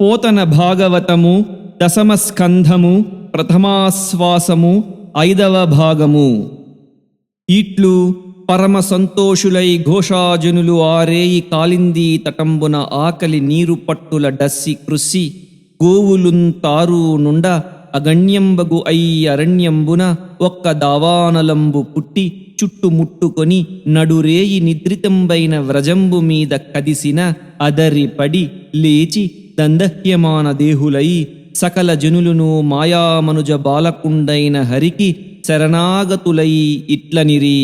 పోతన భాగవతము దశమ స్కంధము ప్రథమాశ్వాసము 5వ భాగము. ఇట్లు పరమ సంతోషులై ఘోషాజనులు ఆరేయి కాలిందీ తటంబున ఆకలి నీరు పట్టుల డస్సి కృషి గోవులున్ తారు నుండ అగణ్యంబగు అరణ్యంబున ఒక్క దావానలంబు పుట్టి చుట్టుముట్టుకొని నడురేయి నిద్రితంబైన వ్రజంబు మీద కదిసిన అదరిపడి లేచి దందహ్యమాన దేహులై సకల జనులును మాయామనుజ బాలకుండైన హరికి శరణాగతులై ఇట్లనిరి.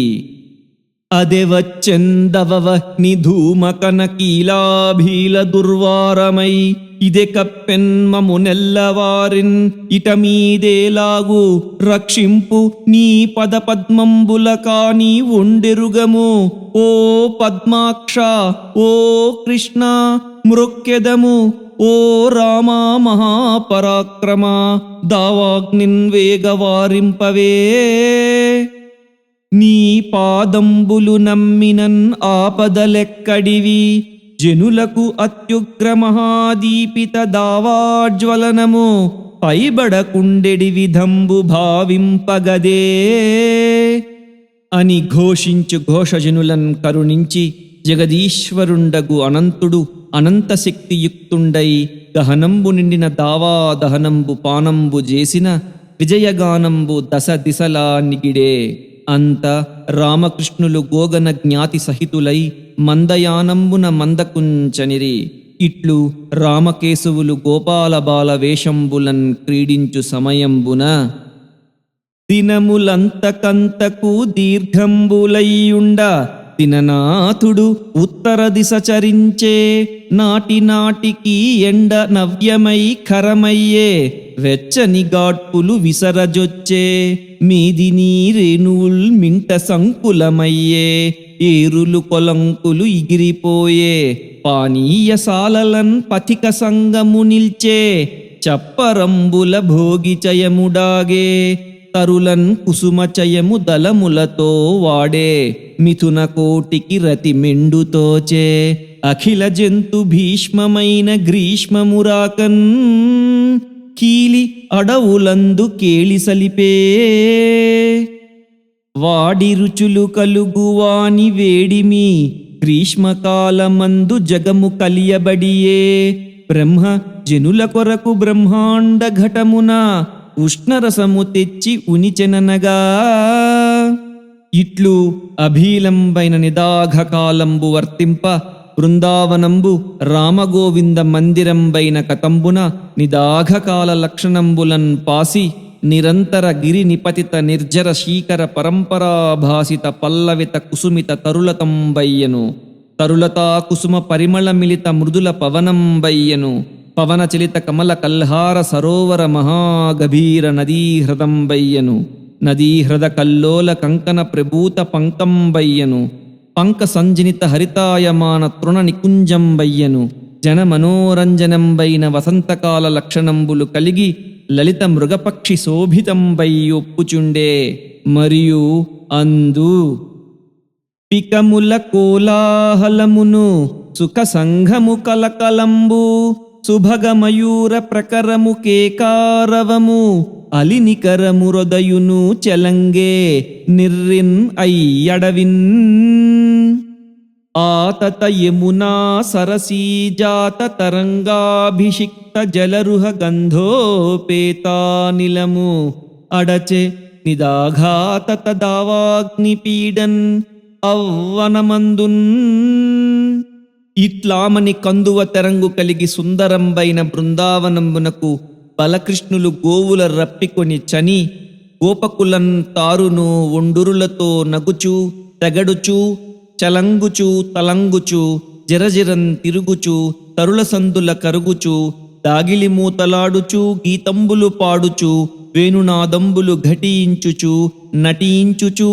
అదే వచ్చెందవవ నిధూమకన కీలాభీల దుర్వారమై ఇదే కప్పెన్మము నెల్లవారిన్ ఇట మీదేలాగు రక్షింపు నీ పద పద్మంబుల కాని ఉండెరుగము. ఓ పద్మాక్ష ఓ కృష్ణ మృక్కెదము. ఓ రామా మహాపరాక్రమ దావాగ్నిన్ వేగవారింపవే. నీ పాదంబులు నమ్మినన్ ఆపదలెక్కడివి జనులకు అత్యుగ్ర మహాదీపిత దావాజ్వలనము పైబడకుండెడి విధంబు భావింపగదే అని ఘోషించు ఘోషజనులన్ కరుణించి జగదీశ్వరుండగు అనంతుడు అనంతశక్తియుక్తుండై దహనంబు నిండిన దావా దహనంబు పానంబు చేసిన విజయగానంబు దశ దిశలా నిగిడే. అంత రామకృష్ణులు గోగన జ్ఞాతి సహితులై మందయానంబున మందకుంచనిరి. ఇట్లు రామకేశవులు గోపాల బాల వేషంబులన్ క్రీడించు సమయంబున దినములంతకంతకు దీర్ఘంబులయ్యుండ దిననాథుడు ఉత్తర దిశ చరించే. నాటి నాటికి ఎండ నవ్యమై ఖరమయ్యే వెచ్చని గాడ్పులు విసరజొచ్చే. మీది నీరేణువుల్ మింట సంకులమయ్యే ఏరులు కొలంకులు ఇగిరిపోయే. పానీయసాలలన్ పథిక సంగము నిల్చే చప్పరంబుల భోగిచయముడాగే. తరులన్ కుసుమచయము దళములతో వాడే మిథున కోటికి రతి మెండుతోచే. అఖిల జంతు భీష్మమైన గ్రీష్మమురాకన్ కీలి అడవులందు కేళి సలిపే. వాడి రుచులు కలుగువాని వేడిమి గ్రీష్మకాలమందు జగము కలియబడియే. బ్రహ్మ జనుల కొరకు బ్రహ్మాండ ఘటమున ఉష్ణరసము తెచ్చి ఉనిచెననగా. ఇట్లు అభీలంబైన నిదాఘకాలంబు వర్తింప బృందావనంబు రామగోవింద మందిరంబైన కతంబున నిదాఘకాల లక్షణంబులన్ పాసి నిరంతర గిరి నిపతిత నిర్జర శీకర పరంపరాభాసిత పల్లవిత కుసుమిత తరులతంబయ్యను. తరులతా కుసుమ పరిమళ మిలిత మృదుల పవనంబయ్యను. పవనచలిత కమల కల్హార సరోవర మహాగభీర నదీహృదంబయ్యను. నదీహృద కల్లోల కంకణ ప్రభూత పంకంబయ్యను. పంక సంజనిత హరితాయమాన తృణ నికుంజంబయ్యను. జన మనోరంజనంబైన వసంతకాల లక్షణంబులు కలిగి లలిత మృగపక్షి శోభితంబయ్యొప్పుచుండే. మరియు అందు పికముల కోలాహలమును సుఖ సంఘము కలకలంబు సుభగమయూర ప్రకరము కేకారవము అలినికరము రొదయును చెలంగే నిర్రిన్ అయ్యడవిన్. ఆతత యమునా సరసీజాత తరంగాభిషిక్త జలరుహ గంధోపేతానిలము అడచె నిదాఘాతత దావాగ్నిపీడన్ అవ్వనమందున్. ఇట్లామని కందువ తెరంగు కలిగి సుందరంబైన బృందావనంబునకు బలకృష్ణులు గోవుల రప్పికొని చని గోపకులన్ తారును ఒండురులతో నగుచు తెగడుచు చలంగుచు తలంగుచు జరజిరన్ తిరుగుచు తరుల సందుల కరుగుచు దాగిలి మూతలాడుచు గీతంబులు పాడుచు వేణునాదంబులు ఘటించుచు నటించుచు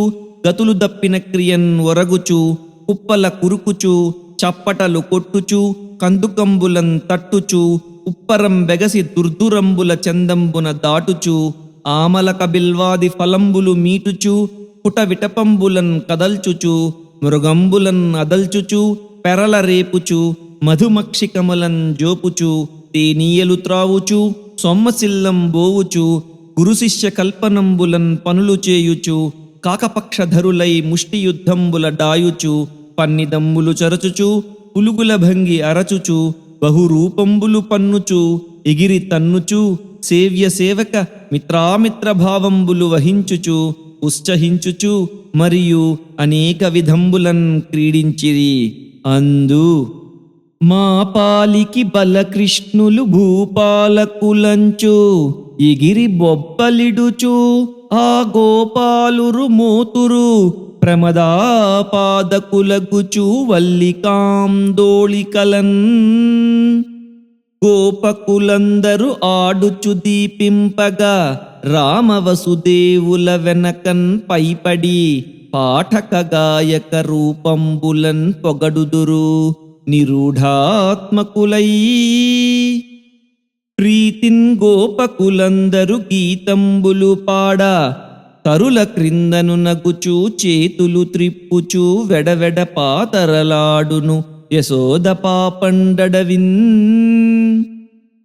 గతులు దప్పిన క్రియన్ ఒరగుచు కుప్పల కురుకుచు చప్పటలు కొట్టుచు కందుకంబులన్ తట్టుచు ఉప్పరం బెగసి దుర్దురంబుల చందంబున దాటుచు ఆమలక బిల్వాది ఫలంబులు మీటుచు పుట విటపంబులన్ కదల్చుచు మృగంబులన్ అదల్చుచు పెరల రేపుచు మధుమక్షికములన్ జోపుచు తేనీయలు త్రావుచు సొమ్మసిల్లం బోవుచు గురుశిష్య కల్పనంబులన్ పనులు చేయుచు కాకపక్షధరులై ముష్టియుద్ధంబుల డాయుచు పన్నిదమ్ములు చరచుచు పులుగుల భంగి అరచుచు బహురూపంబులు పన్నుచు ఎగిరి తన్నుచు సేవ్య సేవక మిత్రామిత్ర భావంబులు వహించుచు ఉత్సహించుచు మరియు అనేక విధంబులన్ క్రీడించిరి. అందు మా పాలికి బలకృష్ణులు భూపాలకులంచు ఎగిరి బొబ్బలిడుచు ఆ గోపాలురు మోతురు ప్రమదాపాదకులగుచు వల్లికాందోళికలన్ గోపకులందరూ ఆడుచు దీపింపగా రామవసుదేవుల వెనకన్ పైపడి పాఠక గాయక రూపంబులన్ పొగడుదురు నిరూఢాత్మకులై. ప్రీతిన్ గోపకులందరు గీతంబులు పాడ తరుల క్రిందను నగుచు చేతులు త్రిప్పుచు వెడవెడ పాతరలాడును యశోద పాపండడవిన్.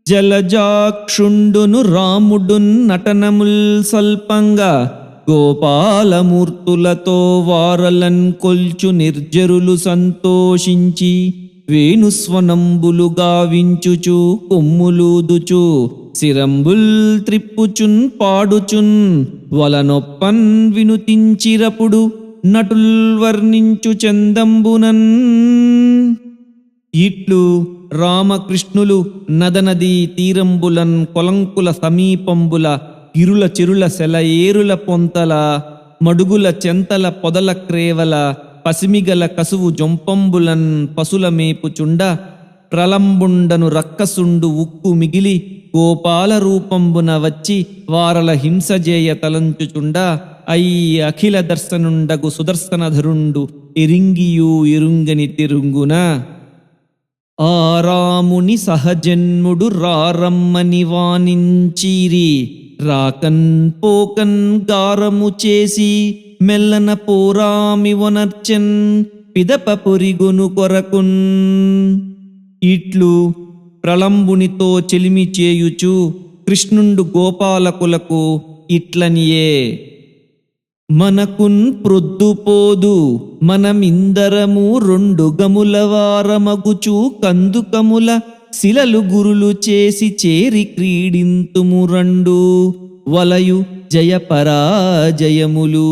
జలజాక్షుండును రాముడున్ నటనముల్ సల్పంగా గోపాలమూర్తులతో వారలన్ కొల్చు నిర్జరులు సంతోషించి వేణుస్వనంబులు గావించుచు కొమ్ములూదుచు శిరంబుల్ త్రిప్పుచున్ పాడుచున్ వలనొప్పన్ వినుతించిరపుడు నటుల్ వర్ణించు చందంబునన్. ఇట్లు రామకృష్ణులు నదనదీ తీరంబులన్ కొలంకుల సమీపంబుల గిరుల చెరుల సెలయేరుల పొంతల మడుగుల చెంతల పొదల క్రేవల పసిమిగల కసువు జొంపంబులన్ పసుల మేపుచుండ ప్రలంబుండను రక్కసుండు ఉక్కు మిగిలి గోపాల రూపంబున వచ్చి వారల హింసజేయ తలంచుచుండ అయి అఖిల దర్శనుండగు సుదర్శనధరుండు ఇరింగియు ఇరుంగని తిరుంగున. ఆ రాముని సహజన్ముడు రారమ్మని వానించిరి రాకన్ పోకన్ గారము చేసి మెల్లన పోరామి వనర్చెన్ పిదప పొరిగును కొరకున్. ఇట్లు ప్రలంబునితో చెలిమి చేయుచు కృష్ణుండు గోపాలకులకు ఇట్లనియే మనకున్ ప్రొద్దుపోదు మనమిందరము రెండు గముల వారమగుచు కందుకముల శిలలు గురులు చేసి చేరి క్రీడింతుము రండు వలయు జయ పరాజయములు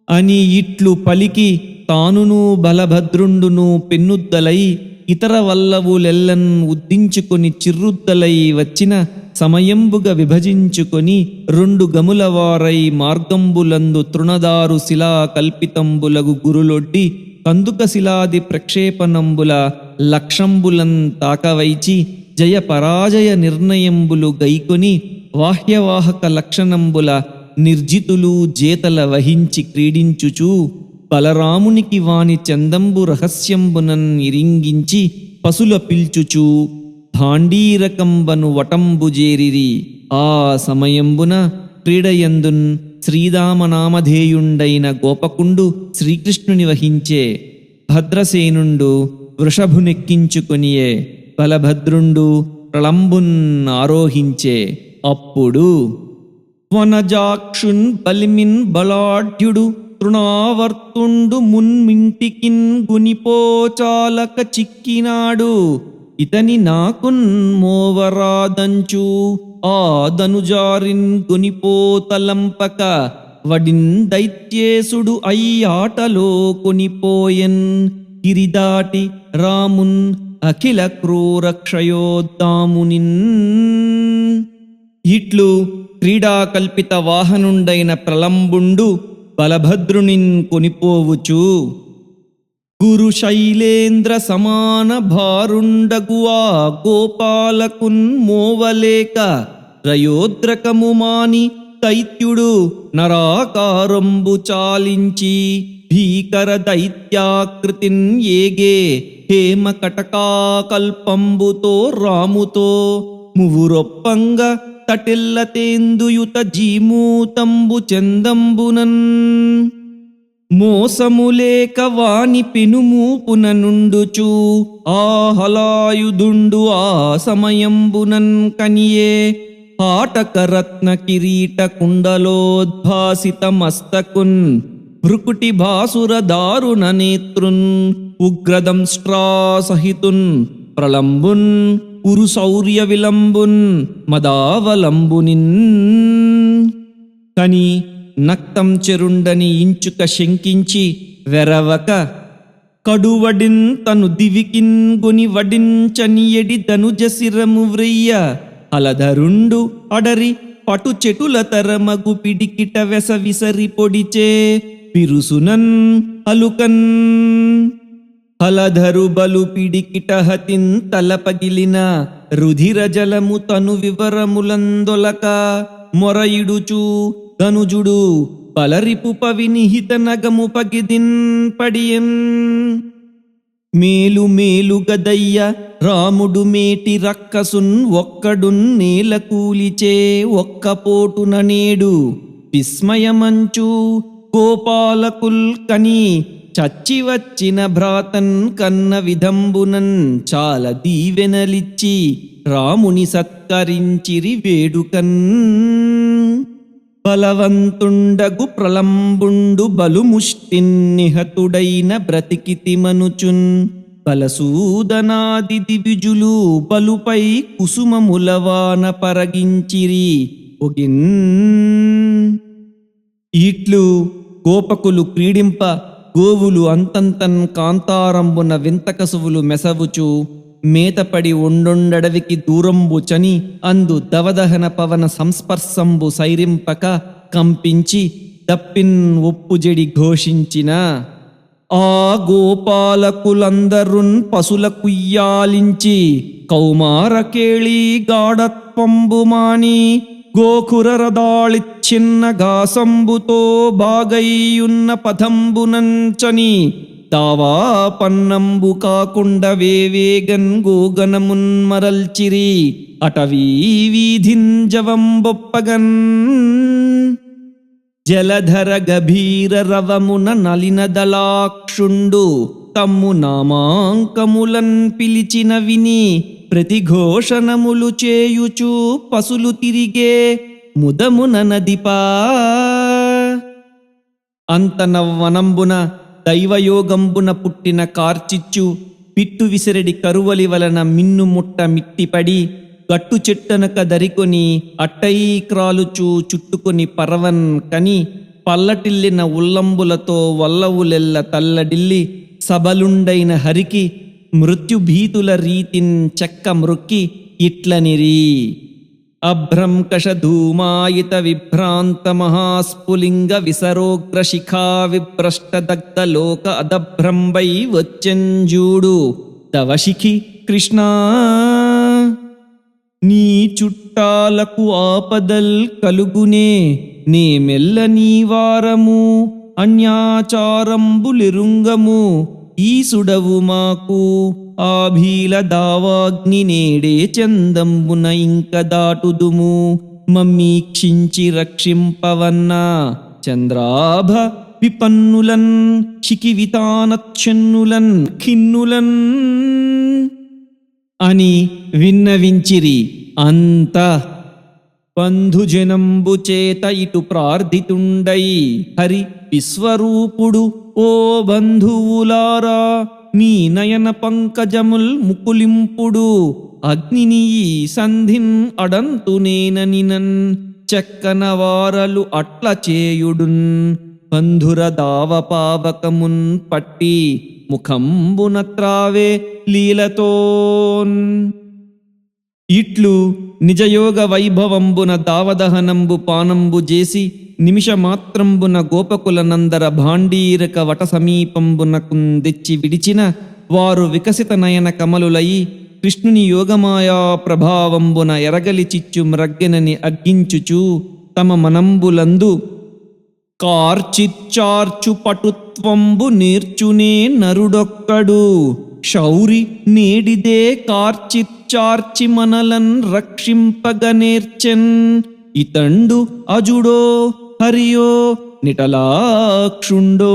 అని ఇట్లు పలికి తానును బలభద్రుండును పెన్నుద్దలై ఇతర వల్లవులెల్లన్ ఉద్దించుకొని చిర్రుద్దలై వచ్చిన సమయంబుగా విభజించుకొని రెండు గములవారై మార్గంబులందు తృణదారు శిలా కల్పితంబులగు గురులొడ్డి కందుక శిలాది ప్రక్షేపణంబుల లక్షంబులన్ తాకవైచి జయ పరాజయ నిర్ణయంబులు గైకొని వాహ్యవాహక లక్షణంబుల నిర్జితులు జేతల వహించి క్రీడించుచు బలరామునికి వాని చందంబు రహస్యంబునన్ ఇరింగించి పసుల పిల్చుచు భాండీరకంబను వటంబుజేరిరి. ఆ సమయంబున క్రీడయందున్ శ్రీరామనామధేయుండైన గోపకుండు శ్రీకృష్ణుని వహించే భద్రసేనుండు వృషభునెక్కించుకొనియే బలభద్రుండు ప్రళంబున్ ఆరోహించే. అప్పుడు వనజాక్షున్ బలిమిన్ బలాఢ్యుడు తృణావర్తుండు మున్మింటికిన్ గునిపోచాలక చిక్కినాడు ఇతని నాకున్ మోవరాదంచు ఆ దనుజారిన్ గునిపోతలంపక వడిన్ దైత్యేసుడు అయ్యాటలో కొనిపోయెన్ గిరిదాటి రామున్ అఖిల క్రూరక్షయోద్దామునిన్. ఇట్లు క్రీడాకల్పిత వాహనుండైన ప్రలంబుండు బలభద్రునిన్ కొనిపోవుచు గురు శైలేంద్ర సమాన భారుండగువా గోపాలకున్ మోవలేక రయోద్రకము మాని దైత్యుడు నరాకారంబు చాలించి భీకర దైత్యాకృతిన్ ఏగే హేమ కటకాకల్పంబుతో రాముతో మువురొప్పంగ తటిల్ల తేందుయుత జీమూతంబు చందంబునన్ మోసములేక వాని పెనుమూపున నుండుచు ఆహలాయుదుండు ఆ సమయంబునన్ కనియే పాటకరత్న కిరీట కుండలోద్భాసిత మస్తకున్ భృకుటి భాసుర దారుణ నేత్రున్ ఉగ్రదంష్ట్రాసహితున్ ప్రలంబున్ ఉరు శౌర్య విలంబున్ మదావలంబునిన్ కని నక్తం చెరుండని ఇంచుక శంకించి వెరవక కడువడిన్ తను దివికిన్ గొని వడించని ఎడి ధనుజశిరము వ్రయ్య అలధరుండు అడరి పటు చెటుల తరమగు పిడికిట వెస విసరి పొడిచే పిరుసునన్ అలుకన్ హలధరు బలు పిడికిట హతిన్ తల పగిలిన రుధిర జలము తను వివరములందొలక మొరయిడుచు ధనుజుడు పలరిపు పవినిహిత నగము పగిదిన్ పడియన్ మేలు మేలు గదయ్య రాముడు మేటి రక్కసున్ ఒక్కడున్ నేల కూలిచే ఒక్క పోటున నేడు విస్మయమంచు గోపాలకుల్ కని చచ్చి వచ్చిన భ్రాతన్ కన్న విధంబునన్ చాలా దీవెనలిచ్చి రాముని సత్కరించిరి వేడుకన్ బలవంతుండగు ప్రలంబుండు బలుముష్టిన్నిహతుడైన బ్రతికితి మనుచున్ బలసూదనాది దివిజులు బలుపై కుసుమములవాన పరగించిరి ఒగిన్ ఈట్లు గోపకులు క్రీడింప గోవులు అంతంతన్ కాంతారంబున వింతకసువులు మెసవుచు మేతపడి ఒండొండడవికి దూరంబు చని అందు దవదహన పవన సంస్పర్శంబు సైరింపక కంపించి దప్పిన్ ఒప్పుజెడి ఘోషించిన ఆ గోపాలకులందరున్ పశుల కుయ్యాలించి కౌమారకేళీ గాఢత్వంబు మాని గోఖురరదాళిచ్చిన్న గాసంబుతో బాగయ్యున్న పథంబునంచని దావా పన్నంబు కాకుండ వేవేగన్ గోగనమున్ మరల్చిరి అటవీ వీధింజవంబొప్పగన్ జలధర గభీర రవమున నలిన దళాక్షుండు తమ్ము నామాంకములన్ పిలిచిన విని ప్రతిఘోషణములు చేయుచు పసులు తిరిగే ముదమున నదిపా అంత నవ్వనంబున దైవయోగంబున పుట్టిన కార్చిచ్చు పిట్టు విసిరెడి కరువలి వలన మిన్నుముట్ట మిట్టిపడి గట్టు చెట్టనక దరికొని అట్టై క్రాలుచూ చుట్టుకొని పరవన్ కని పల్లటిల్లిన ఉల్లంబులతో వల్లవులెల్ల తల్లడిల్లి సబలుండైన హరికి మృత్యుభీతుల రీతిన్ చెక్క మృక్కి ఇట్లనిరి అభ్రంకష ధూమాయిత విభ్రాంత మహాస్ఫులింగ విసరోగ్ర శిఖా విభ్రష్ట దగ్ధ లోక అదభ్రంబై వచ్చంజూడు తవశిఖి కృష్ణా నీ చుట్టాలకు ఆపదల్ కలుగునే నే మెల్ల నీవారము అన్యాచారంబులిరుంగము ఈసుడవు మాకు ఆభీల దావాగ్ని నేడే చందంబున ఇంక దాటుదుము మమ్మీక్షించి రక్షింపవన్నా చంద్రాభ విపన్నులన్ శిఖివితానచ్చెన్నులన్ ఖిన్నులన్ అని విన్నవించిరి అంత బంధుజనంబు చేత ఇటు ప్రార్థితుండై హరి విశ్వరూపుడు ఓ బంధువులారా మీ నయన పంకజముల్ ముకులింపుడు అగ్నిని ఈ సంధిన్ అడంతునేననినన్ చెక్కన వారలు అట్ల చేయుడున్ బంధుర దావపావకమున్ పట్టి ముఖంబున త్రావే లీలతోన్ ఇట్లు నిజయోగ వైభవంబున దావదహనంబు పానంబు చేసి నిమిషమాత్రంబున గోపకులనందర భాండీరక వట సమీపంబున కుందెచ్చి విడిచిన వారు వికసిత నయన కమలులయి కృష్ణుని యోగమాయా ప్రభావంబున ఎరగలి చిచ్చు మ్రగ్గెనని అగ్గించుచు తమ మనంబులందు కార్చిచ్చార్చు పటుత్వంబు నేర్చునే నరుడొక్కడు శౌరి నేడిదే కార్చిచ్చార్చి మనలన్ రక్షింపగ నేర్చెన్ ఇతండు అజుడో హరియో నిటలాక్షుండో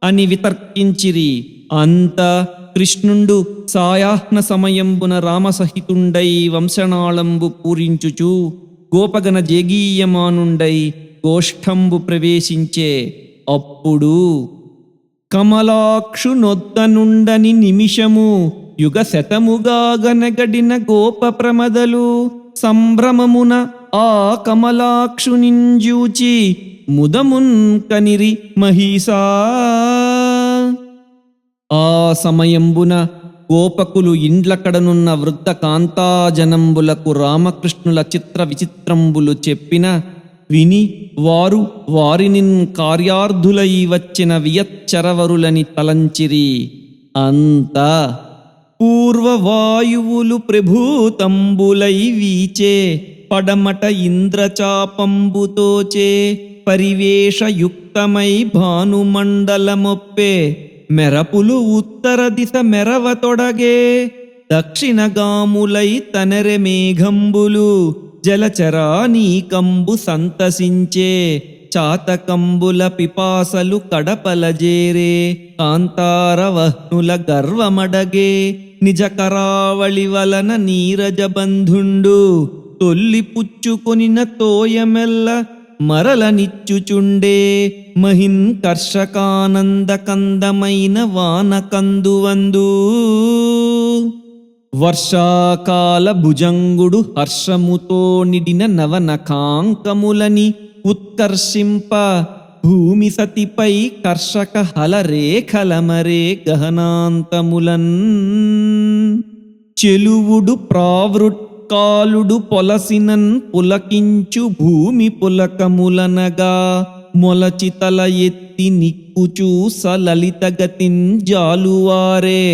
అని వితర్కించిరి. అంత కృష్ణుండు సాయాహ్న సమయంబున రామసహితుండై వంశనాళంబు పూరించుచు గోపగణ జేగీయమానుండై గోష్ఠంబు ప్రవేశించే. అప్పుడు కమలాక్షునొద్దనుండని నిమిషము యుగ శతముగా గనగడిన గోప ప్రమదలు సంభ్రమమున ఆ కమలాక్షునింజూచి ముదమున్ కనిరి మహిషా. ఆ సమయంబున గోపకులు ఇండ్లకడనున్న వృద్ధ కాంతాజనంబులకు రామకృష్ణుల చిత్ర విచిత్రంబులు చెప్పిన విని వారు వారినిన్ కార్యార్థులై వచ్చిన వియచ్చరవరులని తలంచిరి. అంత పూర్వవాయువులు ప్రభూతంబులై వీచే పడమట ఇంద్రచాపంబుతోచే పరివేషయుక్తమై భానుమండలమొప్పే మెరపులు ఉత్తర దిశ మెరవతొడగే దక్షిణగాములై తనరె మేఘంబులు జలచరానీకంబు సంతసించే చాతకంబుల పిపాసలు కడపలజేరే కాంతారవహ్నుల గర్వమడగే నిజ కరావళి వలన నీరజబంధుండు తొల్లి పుచ్చుకొనిన తోయమెల్ల మరలనిచ్చుచుండే మహిన్ కర్షకానందకందమైన వానకందువందు వర్షాకాల భుజంగుడు హర్షముతో నిడిన నవనఖాంకములని ఉత్కర్షింప భూమి సతిపై కర్షక హలరేఖలమరే గహనాంతములన్ చెలువుడు ప్రావృట్కాలుడు పొలసినన్ పులకించు భూమి పులకములనగా మొలచితల ఎత్తి నిక్కుచూ సలలితగతిన్ జాలువారే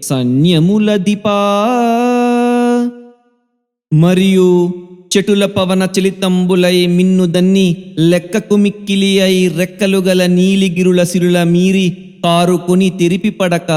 సన్యములదిపా. మరియు చెటుల పవన చలితంబులై మిన్నుదన్ని లెక్కకు మిక్కిలి అయి రెక్కలు గల నీలిగిరుల సిరుల మీరి కారుకొని తెరిపి పడక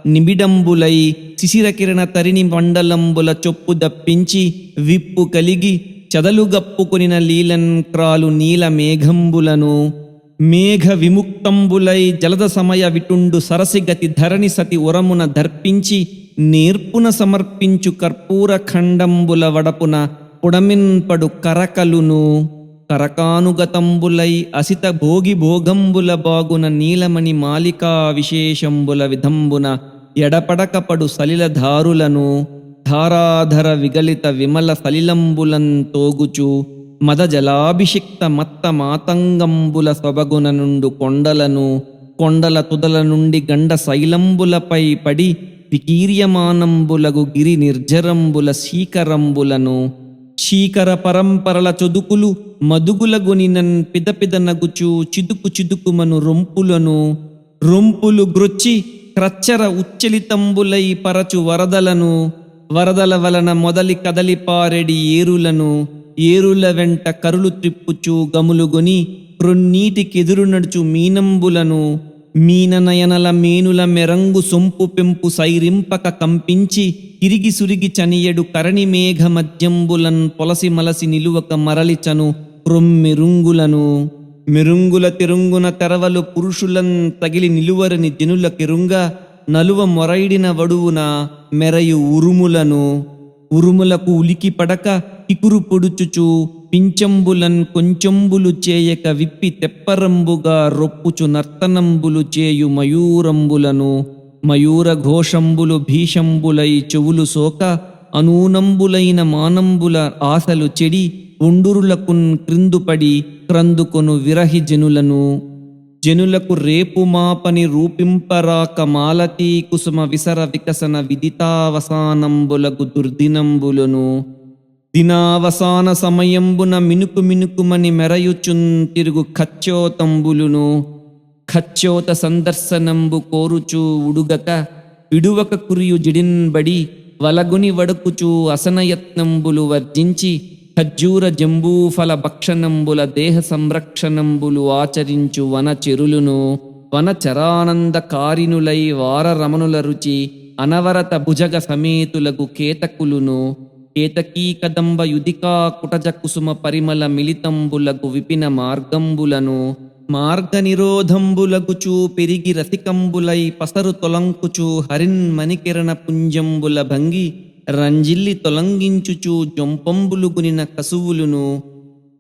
నిబిడంబులై శిశిరకిరణ తరిని మండలంబుల చొప్పు దప్పించి విప్పు కలిగి చదలుగప్పుకొనిన లీలన్ క్రాలు నీల మేఘంబులను మేఘ విముక్తంబులై జలద సమయ విటుండు సరసిగతి ధరణి సతి ఉరమున దర్పించి నేర్పున సమర్పించు కర్పూర ఖండంబుల వడపున పుడమిన్పడు కరకలును కరకానుగతంబులై అసిత భోగి భోగంబుల బాగున నీలమణి మాలికా విశేషంబుల విధంబున ఎడపడకపడు సలిలధారులను ధారాధర విగలిత విమల సలిలంబులం తోగుచు మద జలాభిషిక్త మత్త మాతంగంబుల సొబగున నుండు కొండలను కొండల తుదల నుండి గండ శైలంబులపై పడి వికీర్యమానంబులగు గిరి నిర్జరంబుల శీకరంబులను శీకర పరంపరల చొదుకులు మదుగులగొనినన్ పిదపిదనగుచు చిదుకు చిదుకుమను రొంపులను రొంపులు గ్రొచ్చి క్రచ్చర ఉచ్చలితంబులై పరచు వరదలను వరదల వలన మొదలి కదలిపారెడి ఏరులను ఏరుల వెంట కరులు త్రిప్పుచు గములుగొని క్రొన్నీటికెదురు నడుచు మీనంబులను మీననయనల మేనుల మెరంగు సొంపు పెంపు సైరింపక కంపించి ఇరిగి సురిగి చనియడు కరణి మేఘ మధ్యంబులన్ పొలసి మలసి నిలువక మరలిచను క్రొమ్మెరుంగులను మెరుంగుల తిరుంగున తెరవలు పురుషులన్ తగిలి నిలువరని జనుల కెరుంగ నలువ మొరైడిన వడువున మెరయు ఉరుములను ఉరుములకు ఉలికి పడక కికురు పొడుచుచు పించంబులన్ కొంచెంబులు చేయక విప్పి తెప్పరంబుగా రొప్పుచు నర్తనంబులు చేయు మయూరంబులను మయూర ఘోషంబులు భీషంబులై చెవులు సోక అనూనంబులైన మానంబుల ఆశలు చెడి ఒండురులకున్ క్రిందుపడి క్రందుకొను విరహి జనులను జనులకు రేపు మాపని రూపింపరాక మాలతీ కుసుమ విసర వికసన విదితావసానంబులగు దుర్దినంబులను దినావసాన సమయంబున మినుకు మినుకుమని మెరయుచున్ తిరుగు ఖచ్చోతంబులును ఖచ్చోత సందర్శనంబు కోరుచు ఉడుగక విడువక కురియు జిడిన్బడి వలగుని వడుకుచు అసనయత్నంబులు వర్జించి ఖజ్జూర జంబూఫల భక్షణంబుల దేహ సంరక్షణంబులు ఆచరించు వనచెరులును వనచరానందకారినులై వారరమణుల రుచి అనవరత భుజగ సమేతులగు కేతకులును కేతకీ కదంబ యుధికా కుటజ కుసుమ పరిమళ మిళితంబులగు విపిన మార్గంబులను మార్గ నిరోధంబులగుచూ పెరిగి రసికంబులై పసరు తొలంకుచూ హరిన్ మణికిరణ పుంజంబుల భంగి రంజిల్లి తొలంగించుచూ జొంపంబులు గునిన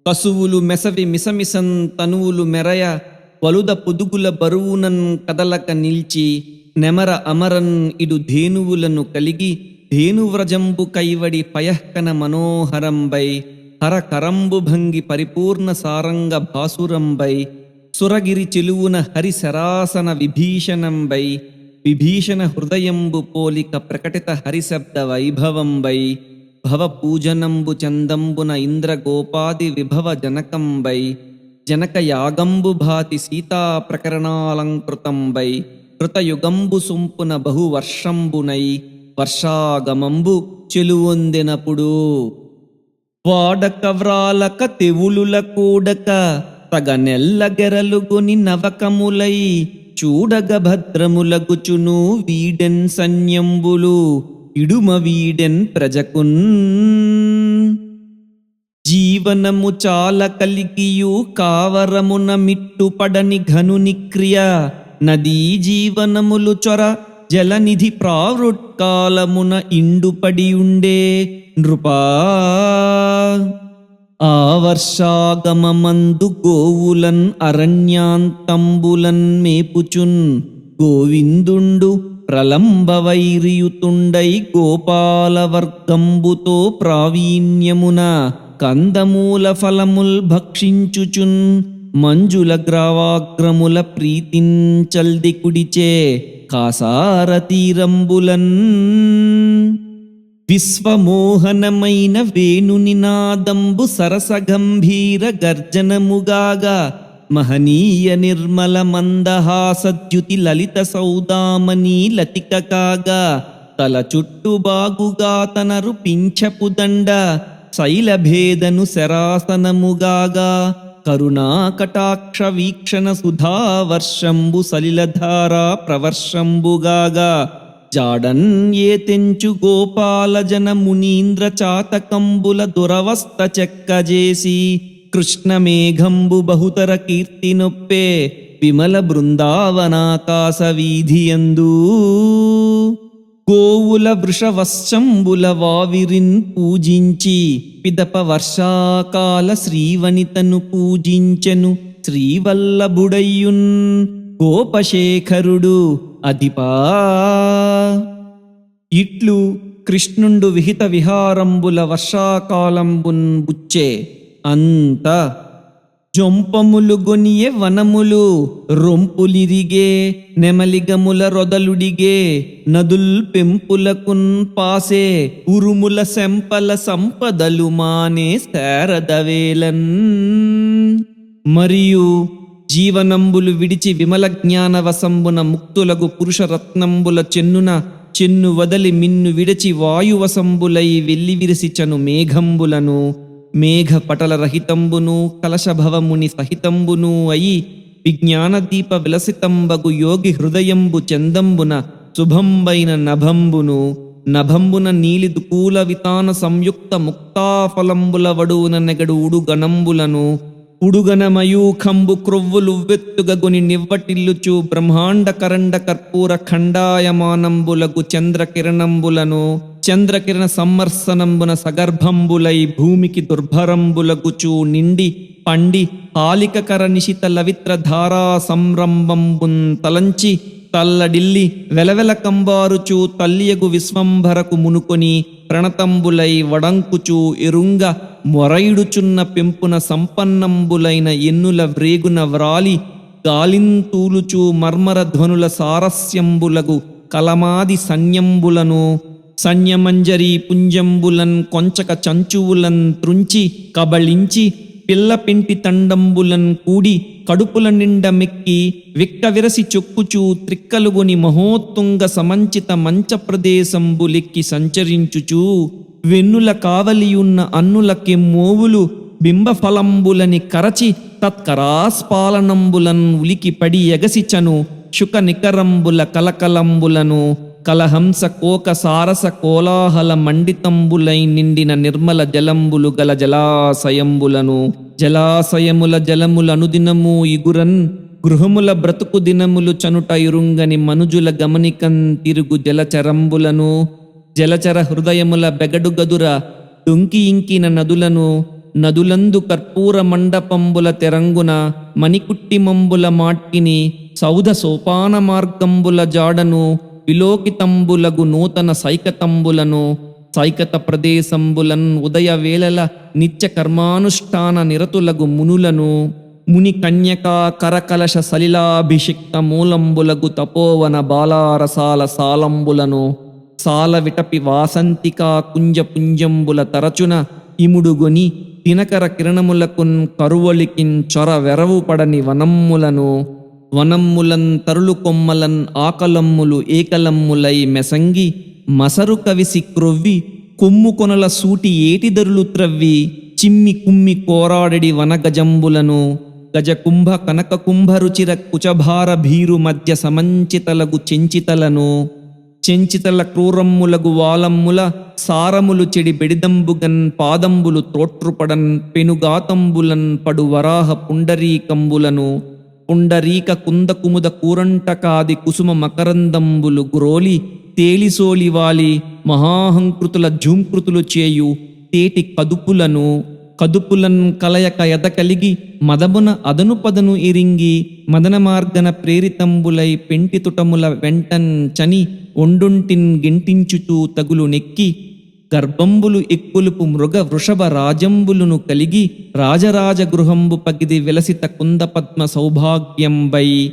కసువులు మెసవి మిసమిసం తనువులు మెరయ వలుద పొదుగుల బరువునన్ కదలక నిల్చి నెమర అమరన్ ఇడు ధేనువులను కలిగి ధేనువ్రజంబు కైవడి పయఃకన మనోహరంబై హర కరంబు భంగి పరిపూర్ణ సారంగ భాసురంబై సురగిరి చెలువున హరి శరాసన విభీషణంబై విభీషణ హృదయంబు పోలిక ప్రకటిత హరిశబ్ద వైభవంబై భవ పూజనంబు చందంబున ఇంద్రగోపాది విభవ జనకంబై జనక యాగంబు భాతి సీతా ప్రకరణాలంకృతంబై కృతయుగంబు సొంపున బహువర్షంబునై వర్షాగమంబు చెలువొందెనప్పుడు వాడక వ్రాలక తెవులుల కూడక తగ నెల్లగెరలుగొని నవకములై చూడగ భద్రములగుచును వీడెన్ సన్యంబులు ఇడుమ వీడెన్ ప్రజకున్ జీవనము చాల కలిగియు కావరమున మిట్టుపడని ఘనుని క్రియ నదీ జీవనములు చొర జలనిధి ప్రావృట్కాలమున ఇండుపడియుండే నృపా ఆ వర్షాగమమందు గోవులన్ అరణ్యాంతంబులన్ మేపుచున్ గోవిందుండు ప్రలంబవైరియుతుండై గోపాలవర్గంబుతో ప్రావీణ్యమున కందమూల ఫలముల్ భక్షించుచున్ మంజుల గ్రావాగ్రముల ప్రీతించల్ది కుడిచే కాసార తీరంబులన్ విశ్వమోహనమైన వేణునినాదంబు సరస గంభీర గర్జనముగాగా మహనీయ నిర్మల మందహాసద్యుతి లలిత సౌదామణి లతిక కాగా తల చుట్టు బాగుగా తనరు పింఛపు దండ శైలభేదను శరాసనముగాగా కరుణా కటాక్ష వీక్షణ సుధావర్షంబు సలిలధారా ప్రవర్షంబుగాగా జాడన్ ఏ తెంచు గోపాల జన మునీంద్ర చాతకంబుల దురవస్థ చెక్కజేసి కృష్ణ మేఘంబు బహుతర కీర్తి నొప్పే విమల బృందావనాకాశ వీధియందు గోవుల వృషవశ్చంబుల వావిరిన్ పూజించి పిదప వర్షాకాల శ్రీవనితను పూజించెను శ్రీవల్లభుడయ్యున్ గోపశేఖరుడు అధిపా ఇట్లు కృష్ణుండు విహిత విహారంబుల వర్షాకాలంబున్ బుచ్చే అంత జొంపములు గొనియే వనములు రొంపులిరిగే నెమలిగముల రొదలుడిగే నదుల్ పెంపులకున్ పాసే ఉరుముల శంపల సంపదలు మానే శారదవేలన్ మరియు జీవనంబులు విడిచి విమల జ్ఞానవసంబున ముక్తులగు పురుషరత్నంబుల చెన్ను వదలి మిన్ను విడిచి వాయువసంబులై వెల్లివిరిసిచను మేఘంబులను మేఘ పటల రహితంబును కలశభవముని సహితంబును అయి విజ్ఞానదీప విలసితంబగు యోగి హృదయంబు చందంబున శుభంబైన నభంబున నీలి దుకూల వితాన సంయుక్త ముక్తాఫలంబుల వడువున నెగడు ఉడుగణంబులను ఉడుగనమయూఖంబు క్రొవ్వులువ్వెత్తుగొని నివ్వటిల్లుచు బ్రహ్మాండ కరండ కర్పూర ఖండాయమానంబులగు చంద్రకిరణంబులను చంద్రకిరణ సమ్మర్శనంబున సగర్భంబులై భూమికి దుర్భరంబులగుచు నిండి పండి హాలికకర నిశిత లవిత్ర ధారా సంరంభంబున్ తలంచి తల్లడిల్లి వెలవెల కంబారుచు తల్లియగు విశ్వంభరకు మునుకొని ప్రణతంబులై వడంకుచు ఎరుంగ మొరైడుచున్న పెంపున సంపన్నంబులైన ఎన్నుల వ్రేగున వ్రాలి గాలింతూలుచు మర్మర ధ్వనుల సారస్యంబులగు కలమాది సన్యంబులను సన్యమంజరి పుంజంబులన్ కొంచక చంచువులన్ త్రుంచి కబళించి పిల్లపింటి తండంబులన్ కూడి కడుపుల నిండ మెక్కి విక్క విరసి చొక్కుచూ త్రిక్కలుగొని మహోత్తుంగ సమంచిత మంచ ప్రదేశంబులెక్కి సంచరించుచూ వెన్నుల కావలియున్న అన్నుల కెమ్మోవులు బింబఫలంబులని కరచి తత్కరాస్పాలనంబులన్ ఉలికి పడి ఎగసిచను శుక నికరంబుల కలకలంబులను కలహంస కోక సారస కోలాహల మండితంబులై నిండిన నిర్మల జలంబులు గల జలాశయంబులను జలాశయముల జలములనుదినము ఇగురన్ గృహముల బ్రతుకు దినములు చనుట ఇరుంగని మనుజుల గమనికన్ తిరుగు జలచరంబులను జలచర హృదయముల బెగడుగదుర డొంకి ఇంకిన నదులను నదులందు కర్పూర మండపంబుల తెరంగున మణికుట్టిమంబుల మాట్కిని సౌధ సోపాన మార్గంబుల జాడను విలోకితంబులగు నూతన సైకతంబులను సైకత ప్రదేశంబులన్ ఉదయ వేళల నిత్య కర్మానుష్ఠాన నిరతులగు మునులను ముని కన్యకా కరకలశ సలిలాభిషిక్త మూలంబులగు తపోవన బాలారసాల సాలంబులను సాల విటపి వాసంతికా కుంజ పుంజంబుల తరచున ఇముడుగొని దినకర కిరణములకున్ కరువలికిన్ చొర వెరవు పడని వనమ్ములను వనమ్ములన్ తరులు కొమ్మలన్ ఆకలమ్ములు ఏకలమ్ములై మెసంగి మసరు కవిసి క్రొవ్వి కొమ్ము కొనల సూటి ఏటిదరులు త్రవ్వి చిమ్మి కుమ్మి కోరాడెడి వనగజంబులను గజకుంభ కనక కుంభరుచిర కుచభార భీరు మధ్య సమంచితలగు చెంచితలను చెంచితల క్రూరమ్ములగు వాలమ్ముల సారములు చెడి బెడిదంబుగన్ పాదంబులు త్రోట్రుపడన్ పెనుగాతంబులన్ పడు వరాహ పుండరీకంబులను పుండరీక కుందకుముద కూరంటకాది కుసుమ మకరందంబులు గ్రోలి తేలిసోలివాలి మహాహంకృతుల జూంకృతులు చేయు తేటి కదుపులన్ కలయక ఎదకలిగి మదమున అదను పదను ఇరింగి మదన మార్గన ప్రేరితంబులై పెంటితుటముల వెంటన్ చని ఒండుంటిన్ గింటించుచూ తగులు నెక్కి గర్భంబులు ఎక్కులుపు మృగ వృషభ రాజంబులును కలిగి రాజరాజ గృహంబు పగిది విలసిత కుంద పద్మ సౌభాగ్యంబై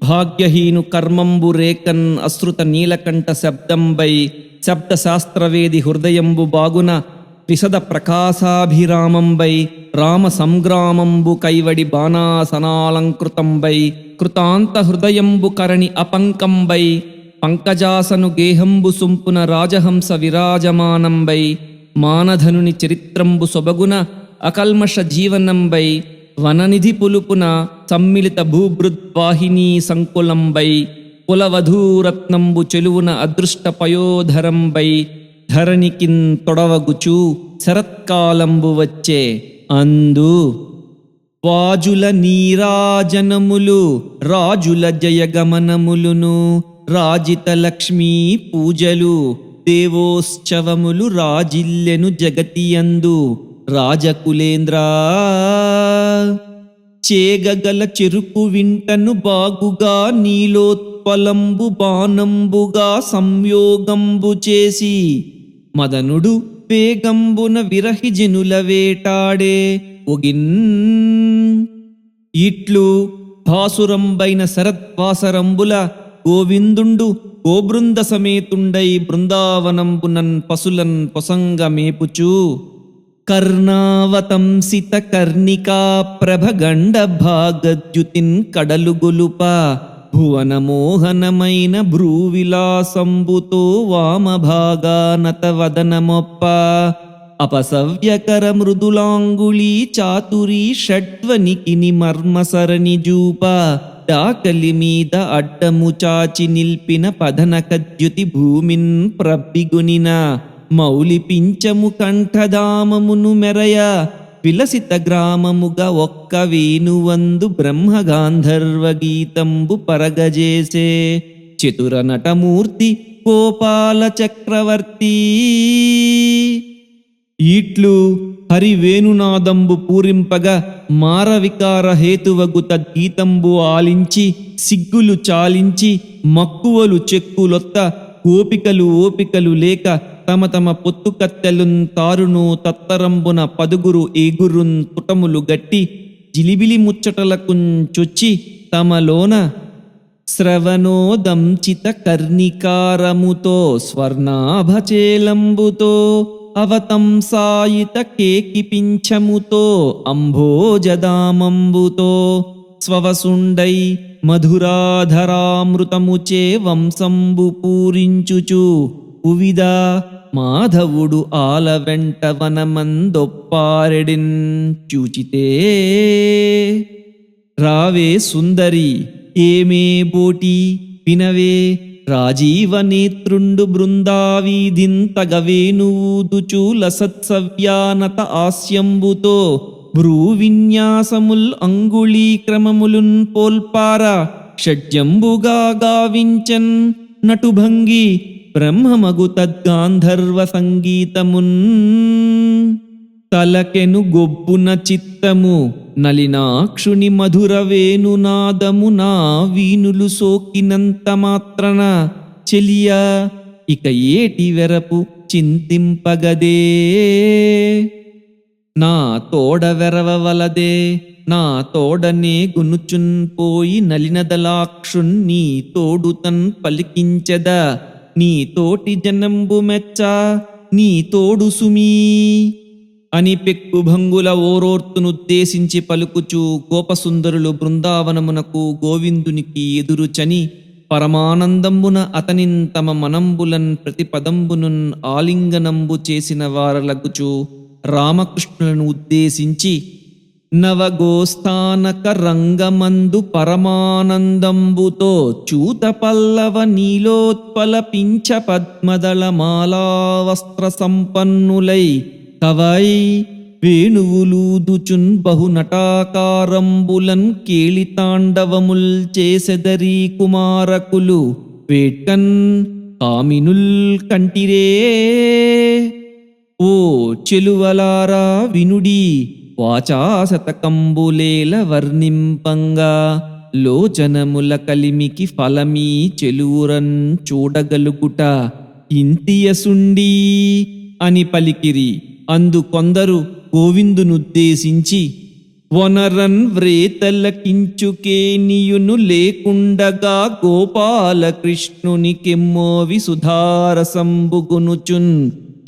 భాగ్యహీను కర్మంబు రేకన్ అశ్రుత నీలకంఠ శబ్దంబై శబ్ద శాస్త్రవేది హృదయంబు బాగున విశద ప్రకాశాభిరామంబై రామ సంగ్రామంబు కైవడి బాణాసనాలంకృతంబై కృతాంత హృదయంబు కరణి అపంకంబై పంకజాసను గేహంబు సుంపున రాజహంస విరాజమానంబై మానధనుని చరిత్రంబు సొబగున అకల్మష జీవనంబై వననిధి పులుపున సమ్మిళిత భూభృద్వాహినీ సంకులంబై కులవధూరత్నంబు చెలువున అదృష్ట పయోధరంబై ధరణికిన్ తొడవగుచు శరత్కాలంబు వచ్చే అందు వాజుల నీరాజనములు రాజుల జయగమనములును రాజిత లక్ష్మీ పూజలు దేవోత్సవములు రాజిల్లెను జగతియందు రాజకులేంద్ర చేగగల చెరుకు వింటను బాగుగా నీలోత్పలంబు బాణంబుగా సంయోగంబు చేసి మదనుడు వేగంబున విరహి జనుల వేటాడే ఒగిన్ ఇట్లు భాసురంబైన శరద్వాసరంబుల గోవిందుండు గోబృంద సమేతుండై బృందావనంబునన్ పసులన్ పొసంగ మేపుచు కర్ణావతంసిత కర్ణికా ప్రభగండ భాగద్యుతిన్ కడలు గొలుప భువన మోహనమైన భ్రూవిలాసంబుతో వామభాగానత వదనమొప్ప అపసవ్యకర మృదులాంగుళీ చాతురీ షడ్వనికిని మర్మసరణి జూప డాకలి మీద అడ్డము చాచి నిల్పిన పదనకద్యుతి భూమిన్ ప్రబ్బిగునిన మౌలి పించము కంఠదామమును మెరయ విలసిత గ్రామముగా ఒక్క వేణువందు బ్రహ్మగాంధర్వ గీతంబు పరగజేసే చతుర నటమూర్తి గోపాల చక్రవర్తి ఈట్లు హరివేణునాదంబు పూరింపగా మారవికార హేతువగు తద్గీతంబు ఆలించి సిగ్గులు చాలించి మక్కువలు చెక్కులొత్త గోపికలు ఓపికలు లేక తమ తమ పొత్తు కత్తెలున్ తారును తత్తరంబున పదుగురు ఏగురున్ తుటములు గట్టి జిలిబిలి ముచ్చటలకున్ చొచ్చి తమలోన శ్రవణోదంచిత కర్ణికారముతో స్వర్ణాభచేలంబుతో అవతంసాయిత కేకిపించముతో అంభోజదామంబుతో స్వవసుండై మధురాధరామృతముచే వంశంబు పూరించుచు ఉవిద మాధవుడు ఆల వెంట వనమందొప్పారెడిన్ చూచితే రావే సుందరి ఏమే బోటి వినవే రాజీవనేత్రుండు బృందావీధింతగ వేణువూదుచూ లసత్సవ్యానత ఆస్యంబుతో భ్రూవిన్యాసముల్ అంగుళీక్రమములున్ పోల్పార షడ్జంబుగా గావించన్ నటుభంగి బ్రహ్మమగు తద్గాంధర్వ సంగీతమున్. తలకెను గొబ్బున చిత్తము నలినాక్షుని మధుర వేణునాదము నా వీనులు సోకినంత మాత్రన చెలియ ఇక ఏటి వెరపు చింతింపగదే. నా తోడ వెరవవలదే నా తోడనే గునుచున్ పోయి నలినదలాక్షున్ నీ తోడుతన్ పలికించెద నీ తోటి జనంబు మెచ్చ నీ తోడు సుమీ అని పెక్కుభంగుల ఓరోర్తునుద్దేశించి పలుకుచూ గోపసుందరులు బృందావనమునకు గోవిందునికి ఎదురుచని పరమానందంబున అతనిన్ తమ మనంబులన్ ప్రతిపదంబునున్ ఆలింగనంబు చేసిన వారలగుచు రామకృష్ణులను ఉద్దేశించి నవగోస్థానక రంగమందు పరమానందంబుతో చూత పల్లవ నీలోత్పల పింఛ పద్మదళ మాలావస్త్ర సంపన్నులై కవై వేణువులూదుచున్ బహునటాకారంబులన్ కేళితాండవముల్ చేసెదరీ కుమారకులు వేట్కన్ కామినుల్ కంటిరే. ఓ చెలువలారా వినుడి వాచాశతకంబులేల వర్ణింపంగా లోచనముల కలిమికి ఫలమీ చెలువురన్ చూడగలుగుట ఇంతియసుండీ అని పలికిరి. అందు కొందరు గోవిందునుద్దేశించి వనరన్ వ్రేతలకించుకేనియును లేకుండగా గోపాలకృష్ణునికెమ్మోవి సుధారసంబుగునుచున్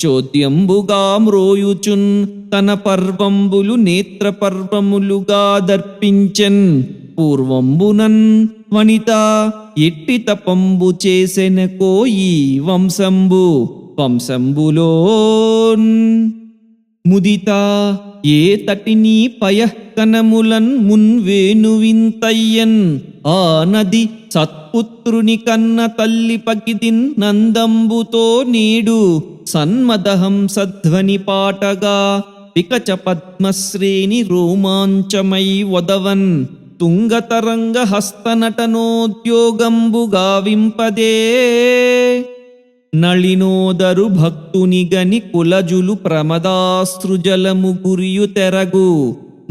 చోద్యంబుగా మ్రోయుచున్ తన పర్వంబులు నేత్ర పర్వములుగా దర్పించెన్. పూర్వంబునన్ వనిత ఎట్టి తపంబు చేసెన కోయి వంశంబులోన్ ముదిత ఏ తటిని పయఃకనములన్ మున్వేణువింతయ్యన్ ఆ నది సత్పుత్రుని కన్న తల్లి పగిదిన్ నందంబుతో నేడు సన్మదహంసధ్వని పాటగా వికచ పద్మశ్రేణి రోమాంచమై వదవన్ తుంగతరంగ హస్తనటనోద్యోగంబు గావింపదే. నళినోదరు భక్తునిగని కులజులు ప్రమదాశ్రుజలము గురియు తెరగు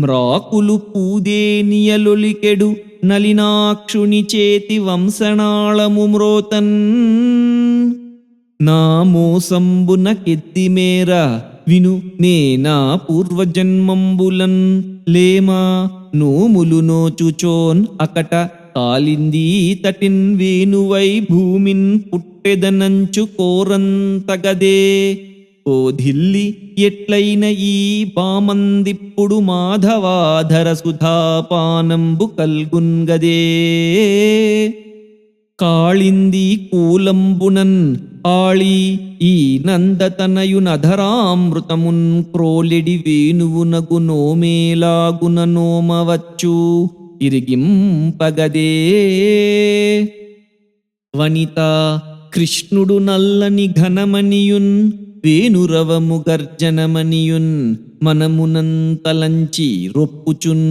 మ్రాకులు పూదేనియలొలికెడు నలినాక్షుని చేతి వంశనాళము మ్రోతన్. నా మోసంబున కెద్దిమేర విను నేనా పూర్వజన్మంబులన్ లేమా నోములు నోచుచోన్ అకట కాలిందీ తటిన్ వేణువై భూమిన్ పుట్టెదనంచు కోరంతగదే. ఓ ధిల్లి ఎట్లైన ఈ బామందిప్పుడు మాధవాధర సుధాపానంబు కల్గున్గదే. కాళింది కూలంబునన్ ఆళి ఈ నందతనయునధరామృతమున్ క్రోలెడి వేణువునగు నోమేలాగున నోమవచ్చు ఇరిగింపగదే. వనిత కృష్ణుడు నల్లని ఘనమనియున్ వేణురవము గర్జనమనియున్ మనమునంతలంచి రొప్పుచున్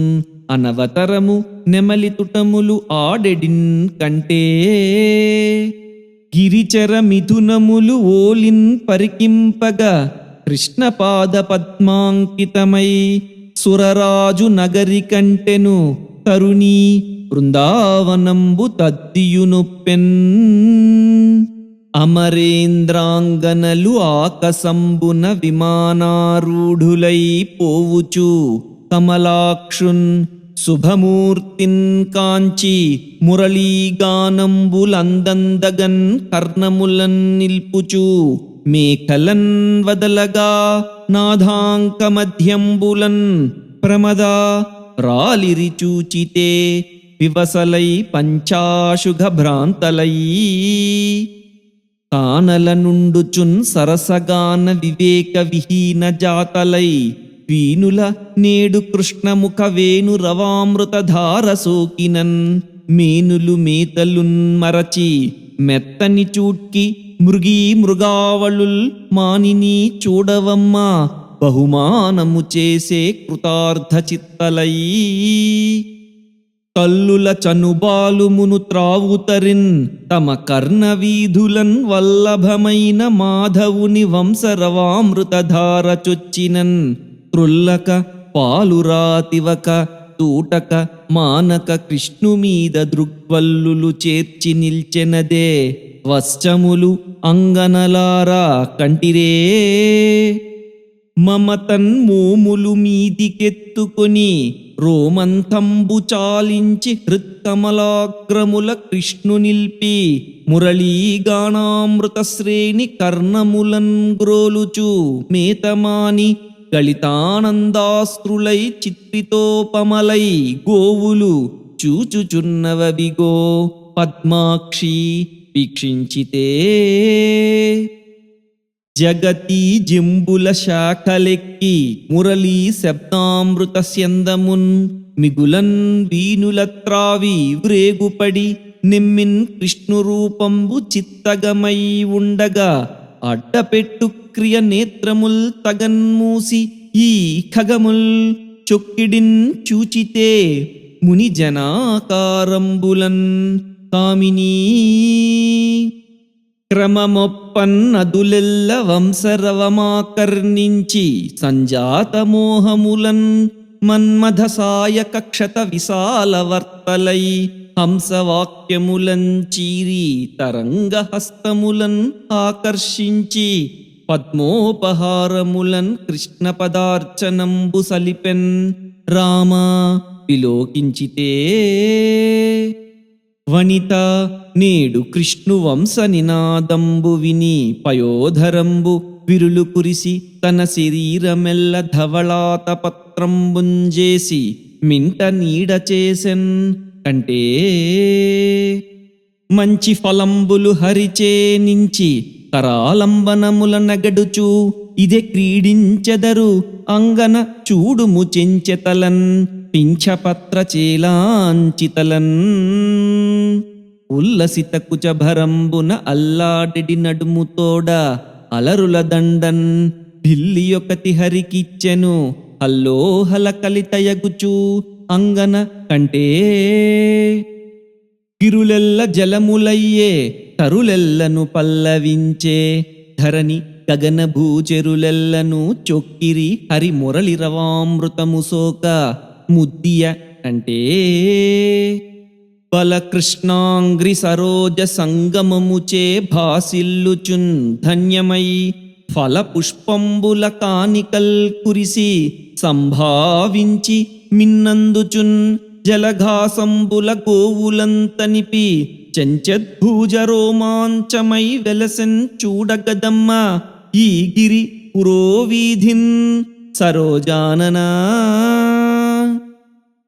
అనవతరము నెమలితుటములు ఆడెడిన్ కంటే. గిరిచర మిథునములు ఓలిన్ పరికింపగా కృష్ణపాద పద్మాంకితమై సురరాజు నగరి కంటెను తరుణీ బృందావనంబు తద్దియునొప్పెన్. అమరేంద్రాంగనలు ఆకసంబున విమానారూఢులై పోవుచు కమలాక్షున్ శుభమూర్తిన్ కాంచి మురళీగానంబులందందగన్ కర్ణములన్ నిల్పుచు మేఖలన్ వదలగా నాదాంక మధ్యంబులన్ ప్రమదా రాలిరి చూచితే వివసలై పంచాశుఘ భ్రాంతలై. కానల నుండుచున్ సరసగాన వివేక విహీన జాతలై వీనుల నేడు కృష్ణముఖ వేణు రవామృత ధార సోకినన్ మేనులు మేతలున్ మరచి మెత్తని చూట్కి మృగీ మృగావళుల్ మానిని చూడవమ్మా బహుమానము చేసే కృతార్థ చిత్తలై తల్లుల చనుబాలుమును త్రావుతరిన్ తమ కర్ణవీధులన్ వల్లభమైన మాధవుని వంశరవామృతధార చొచ్చినన్ త్రుల్లక పాలురాతివక తూటక మానక కృష్ణుమీద దృగ్వల్లులు చేర్చి నిల్చెనదే వశ్చములు అంగనలారా కంటిరే మమతన్మోములు మీదికెత్తుకొని రోమంతంబు చాలించి హృత్కమలాగ్రముల కృష్ణు నిల్పి మురళీగానామృత శ్రేణి కర్ణములన్ గ్రోలుచు మేతమాని గళితానందాస్త్రులై చిత్రితోపమలై గోవులు చూచుచున్నవవిగో పద్మాక్షి వీక్షించితే జగతి జింబుల శాఖలెక్కి మురళీ శబ్దామృత స్యందమున్ మిగులన్ వీనుల త్రావి వ్రేగుపడి నిమ్మిన్ కృష్ణురూపంబు చిత్తగమై ఉండగా అడ్డపెట్టు క్రియ నేత్రముల్ తగన్మూసి ఈ ఖగముల్ చొక్కిడిన్ చూచితే ముని జనాకారంబులన్ కామినీ క్రమమొప్పన్నదులెల్ల వంశరవమాకర్ణించి సంజాతమోహములన్ మన్మథ సాయకక్షత విశాలవర్తలై హంసవాక్యములన్ చీరి తరంగహస్తములన్ ఆకర్షించి పద్మోపహారములన్ కృష్ణ పదార్చనంబు సలిపెన్ రామా విలోకించితే వనిత నేడు కృష్ణు వంశ నినాదంబు విని పయోధరంబు విరులు కురిసి తన శరీరమెల్ల ధవళాత పత్రంబుంజేసి మింట నీడ చేసెన్ కంటే మంచి ఫలంబులు హరిచే నుంచి కరాలంబనముల నగడుచు ఇదే క్రీడించెదరు అంగన చూడుము చెంచెతలన్ పింఛపత్ర చేలాంచితలన్ ఉల్లసిత కుచభరంబున అల్లాడిడి నడుముతోడ అలరుల దండన్ ఢిల్లియొకటి హరికిచ్చెను హల్లోహల కలితయగుచు అంగన కంటే గిరులెల్ల జలములయ్యే తరులెల్లను పల్లవించే ధరణి గగన భూచెరులెల్లను చొక్కిరి హరి మురళి రవామృతము సోక ముద్దియ అంటే బలకృష్ణాంగ్రి సరోజ సంగమముచే భాసిల్లుచున్ ధన్యమై ఫల పుష్పంబుల కానికల్ కురిసి సంభావించి మిన్నందుచున్ జలఘాసంబుల గోవులంతనిపి చెంచద్భూజ రోమాంచమై వెలసెన్ చూడగదమ్మ ఈ గిరి పురోవీధిన్ సరోజాననా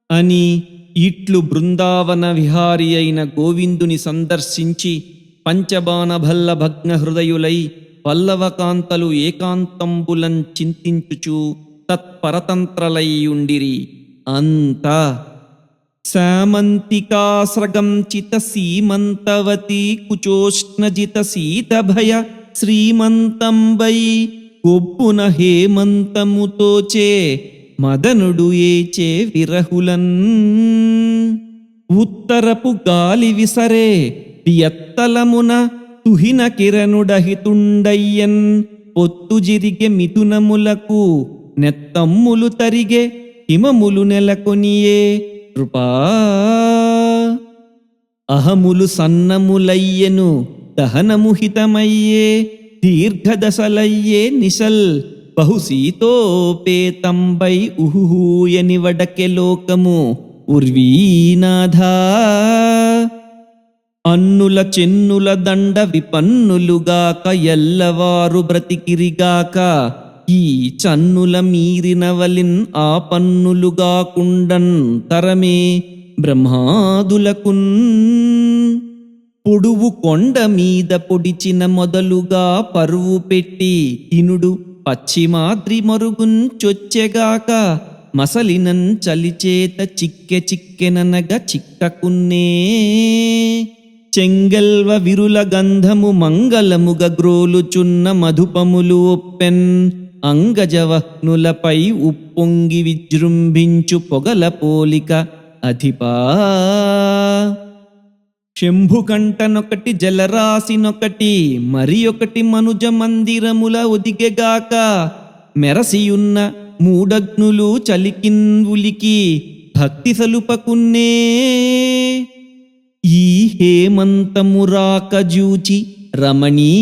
అని ఇట్లు బృందావన విహారి అయిన గోవిందుని సందర్శించి పంచబాణ భల్ల భగ్న హృదయులై పల్లవకాంతలు ఏకాంతంబులం చింతించుచు తత్పరతంత్రలైయుండిరి అంత శామంతికాస్రగం చిత సీమంతవతి కుచోష్ణజిత శీతభయ శ్రీమంతంబై గొబ్బున హేమంతముతోచే మదనుడు ఏచే విరహులన్ ఉత్తరపు గాలి విసరే వియత్తలమున తుహిన కిరణుడహితుండయ్యన్ పొత్తు జిరిగె మిథునములకు నెత్తమ్ములు తరిగే హిమములు నెలకొనియే కృపా అహములు సన్నములయ్యెను దహనముహితమయ్యే దీర్ఘదశలయ్యే నిశల్ బహుశీతోపేతంబై ఉహుహూయని వడకె లోకము ఉర్వీనాథా అన్నుల చెన్నుల దండ విపన్నులుగాక ఎల్లవారు బ్రతికిరిగాక ఈ చన్నుల మీరినవలిన్ ఆ పన్నులుగాకుండన్ తరమే బ్రహ్మాదులకున్ పొడువు కొండ మీద పొడిచిన మొదలుగా పరువు పెట్టి ఇనుడు పశ్చిమాద్రి మరుగున్ చొచ్చెగాక మసలినన్ చలిచేత చిక్కెననగ చిక్కకున్నే చెంగల్వ విరుల గంధము మంగళముగ గ్రోలుచున్న మధుపములు ఒప్పెన్ అంగజవహ్నులపై ఉప్పొంగి విజృంభించు పొగల పోలిక అధిపా. శంభుకంఠనొకటి జలరాశినొకటి మరి ఒకటి మనుజ మందిరముల ఒదిగెగాక మెరసియున్న మూడగ్నులు చలికిన్ ఉలికి భక్తి సలుపకున్నే. ఈ హేమంతమురాక జూచి రమణీ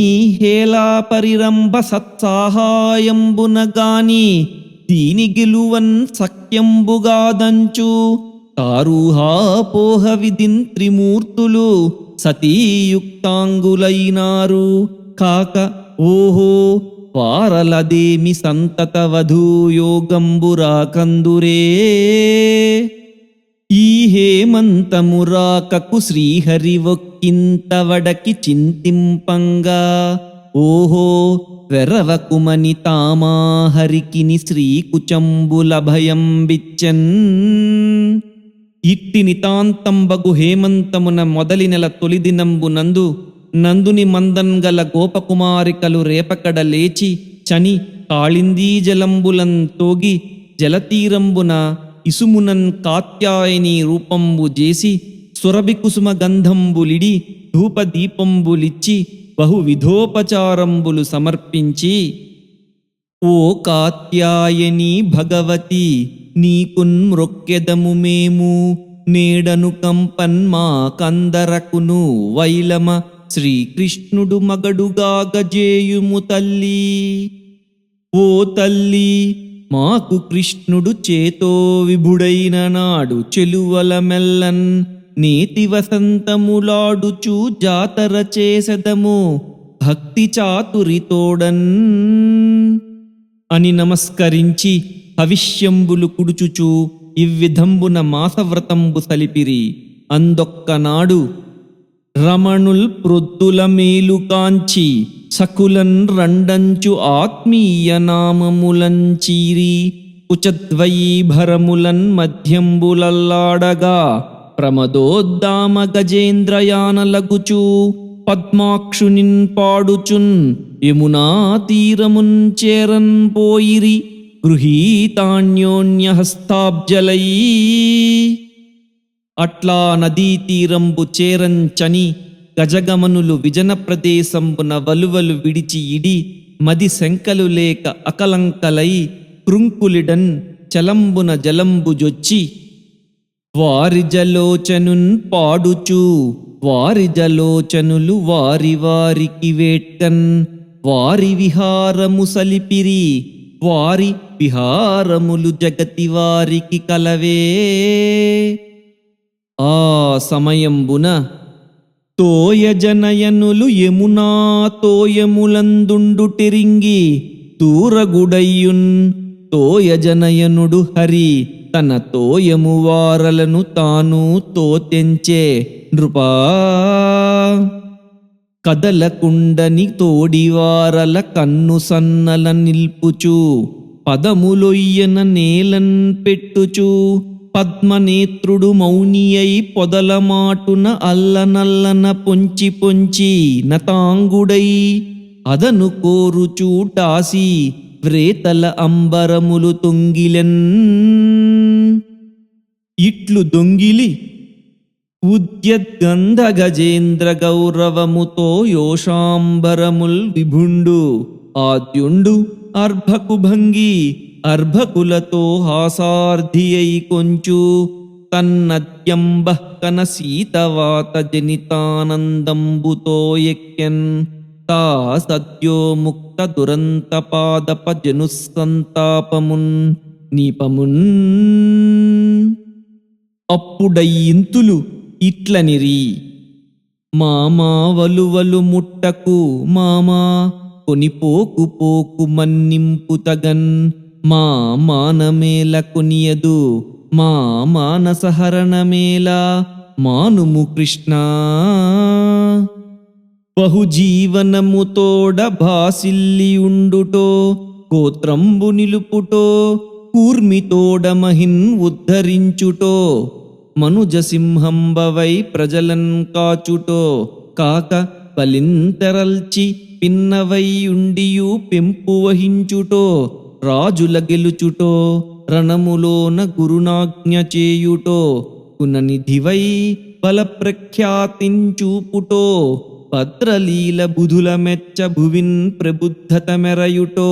హేళా పరిరంభ సత్సాహాయంబున గాని దీని గెలువన్ సఖ్యంబుగాదంచు తారుహాపోహ విధిన్ త్రిమూర్తులు సతీయుక్తాంగులైనారు కాక ఓహో వారలదేమి సంతత వధూయోగంబురా కందురే. ఈ హేమంతమురాకకు శ్రీహరి ఒక్కింతవడకి చింతింపంగా ఓహో వెరవకుమని తామాహరికిని శ్రీకుచంబుల భయం విచ్చన్. ఇట్టి నితాంతంబగు హేమంతమున మొదలి నెల తొలిదినంబు నందుని మందన్గల గోపకుమారికలు రేపకడ లేచి చని కాళిందీ జలంబులన్ తోగి జలతీరంబున ఇసుమునన్ కాత్యాయని రూపంబు చేసి సురభి కుసుమ గంధంబులిడి ధూపదీపంబులిచ్చి బహువిధోపచారంబులు సమర్పించి ఓ కాత్యాయని భగవతి నీకున్ మ్రొక్కెదము మేము నేడను కంపన్మా కందరకును వైలమ శ్రీకృష్ణుడు మగడుగా గజేయుము తల్లి. ఓ తల్లి మాకు కృష్ణుడు చేతో విభుడైన నాడు చెలువల మెల్లన్ నేతి వసంతములాడుచూ జాతర చేసెదము భక్తి చాతురితోడన్ అని నమస్కరించి హవిష్యంబులు కుడుచుచూ ఇవ్విధంబున మాసవ్రతంబు సలిపిరి. అందొక్కనాడు రమణుల్ ప్రొద్దుల మేలు కాంచి సకులన్ రండంచు ఆత్మీయ నామములంచీరి కుచద్వయీభరములన్ మధ్యంబులల్లాడగా ప్రమదోద్దామ గజేంద్రయానలగుచు పద్మాక్షునిన్ పాడుచున్ యమునా తీరమున్ చేరన్ పోయిరి గృహీతాన్యోన్యహస్తాబ్జలై. అట్లా నదీ తీరంబు చేరంచని గజగమనులు విజన ప్రదేశంబున వలువలు విడిచి ఇడి మది శంకలు లేక అకలంకలై కృంకులిడన్ చలంబున జలంబుజొచ్చి వారి జలోచనున్ పాడుచు వారి జలోచనులు వారి వారికి వేట్కన్ వారి విహారము సలిపిరి వారి విహారములు జగతి వారికి కలవే. ఆ సమయంబున తోయజనయనులు యమునా తోయములందుండుటెరింగి తూరగుడయ్యున్ తోయజనయనుడు హరి తన తోయము వారలను తాను తోతెంచే నృపా. కదలకుండని తోడివారల కన్ను సన్నల నిల్పుచు పదములొయ్యన నేలన్ పెట్టుచు పద్మనేత్రుడు మౌని అయి పొదల మాటున అల్లనల్లన పొంచి పొంచి నతాంగుడై అదను కోరుచూటాసి వ్రేతల అంబరములు తొంగిలెన్. ఇట్లు దొంగిలి ఉద్యద్గంధ గజేంద్ర గౌరవముతో యోషాంబరముల్ విభుండు ఆద్యుండు అర్భకుభంగి అర్భకులతో హాసార్థియై కొంచు తన్నద్యంబః కన సీతవాత జనితానందంబుతో ఎక్కెన్ తా సద్యో ముక్త దురంత పాదప జనుస్సంతాపమున్ నీపమున్. అప్పుడయింతులు ఇట్లనిరి మామా వలువలు ముట్టకు మామా కొనిపోకు పోకు మన్నింపు తగన్ మా మానమేల కొనియదు మా మానసహరణమేల మానుము కృష్ణ. బహుజీవనముతోడ భాసిల్లియుండుటో గోత్రంబు నిలుపుటో కూర్మితోడ మహిన్ ఉద్ధరించుటో మనుజసింహంబవై ప్రజలన్ కాచుటో కాక బలింతరల్చి పిన్నవైయుండియు పెంపు వహించుటో రాజుల గెలుచుటో రణములోన గురునాజ్ఞ చేయుటో కుననిధివై బలప్రఖ్యాతించూపుటో భద్రలీల బుధుల మెచ్చ భువిన్ ప్రబుద్ధత మెరయుటో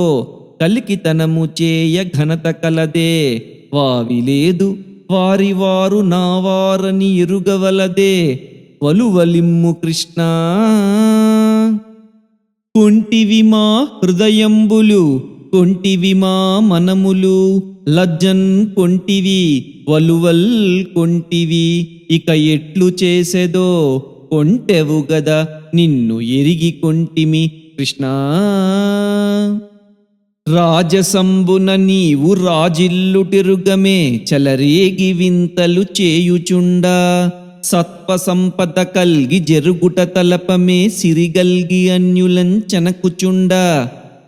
కలికితనము చేయ ఘనత కలదే వావిలేదు వారి వారు నావారని ఎరుగవలదే వలువలిమ్ము కృష్ణ కొంటివి మా హృదయంబులు కొంటివి మా మనములు లజ్జన్ కొంటివి వలువల్ కొంటివి ఇక ఎట్లు చేసెదో కొంటెవు గద నిన్ను ఎరిగి కొంటిమి కృష్ణ రాజసంబున నీవు రాజిల్లుటిరుగమే చలరేగి వింతలు చేయుచుండా సత్వ సంపద కల్గి జరుగుట తలపమే సిరిగల్గి అన్యులంచనకుచుండా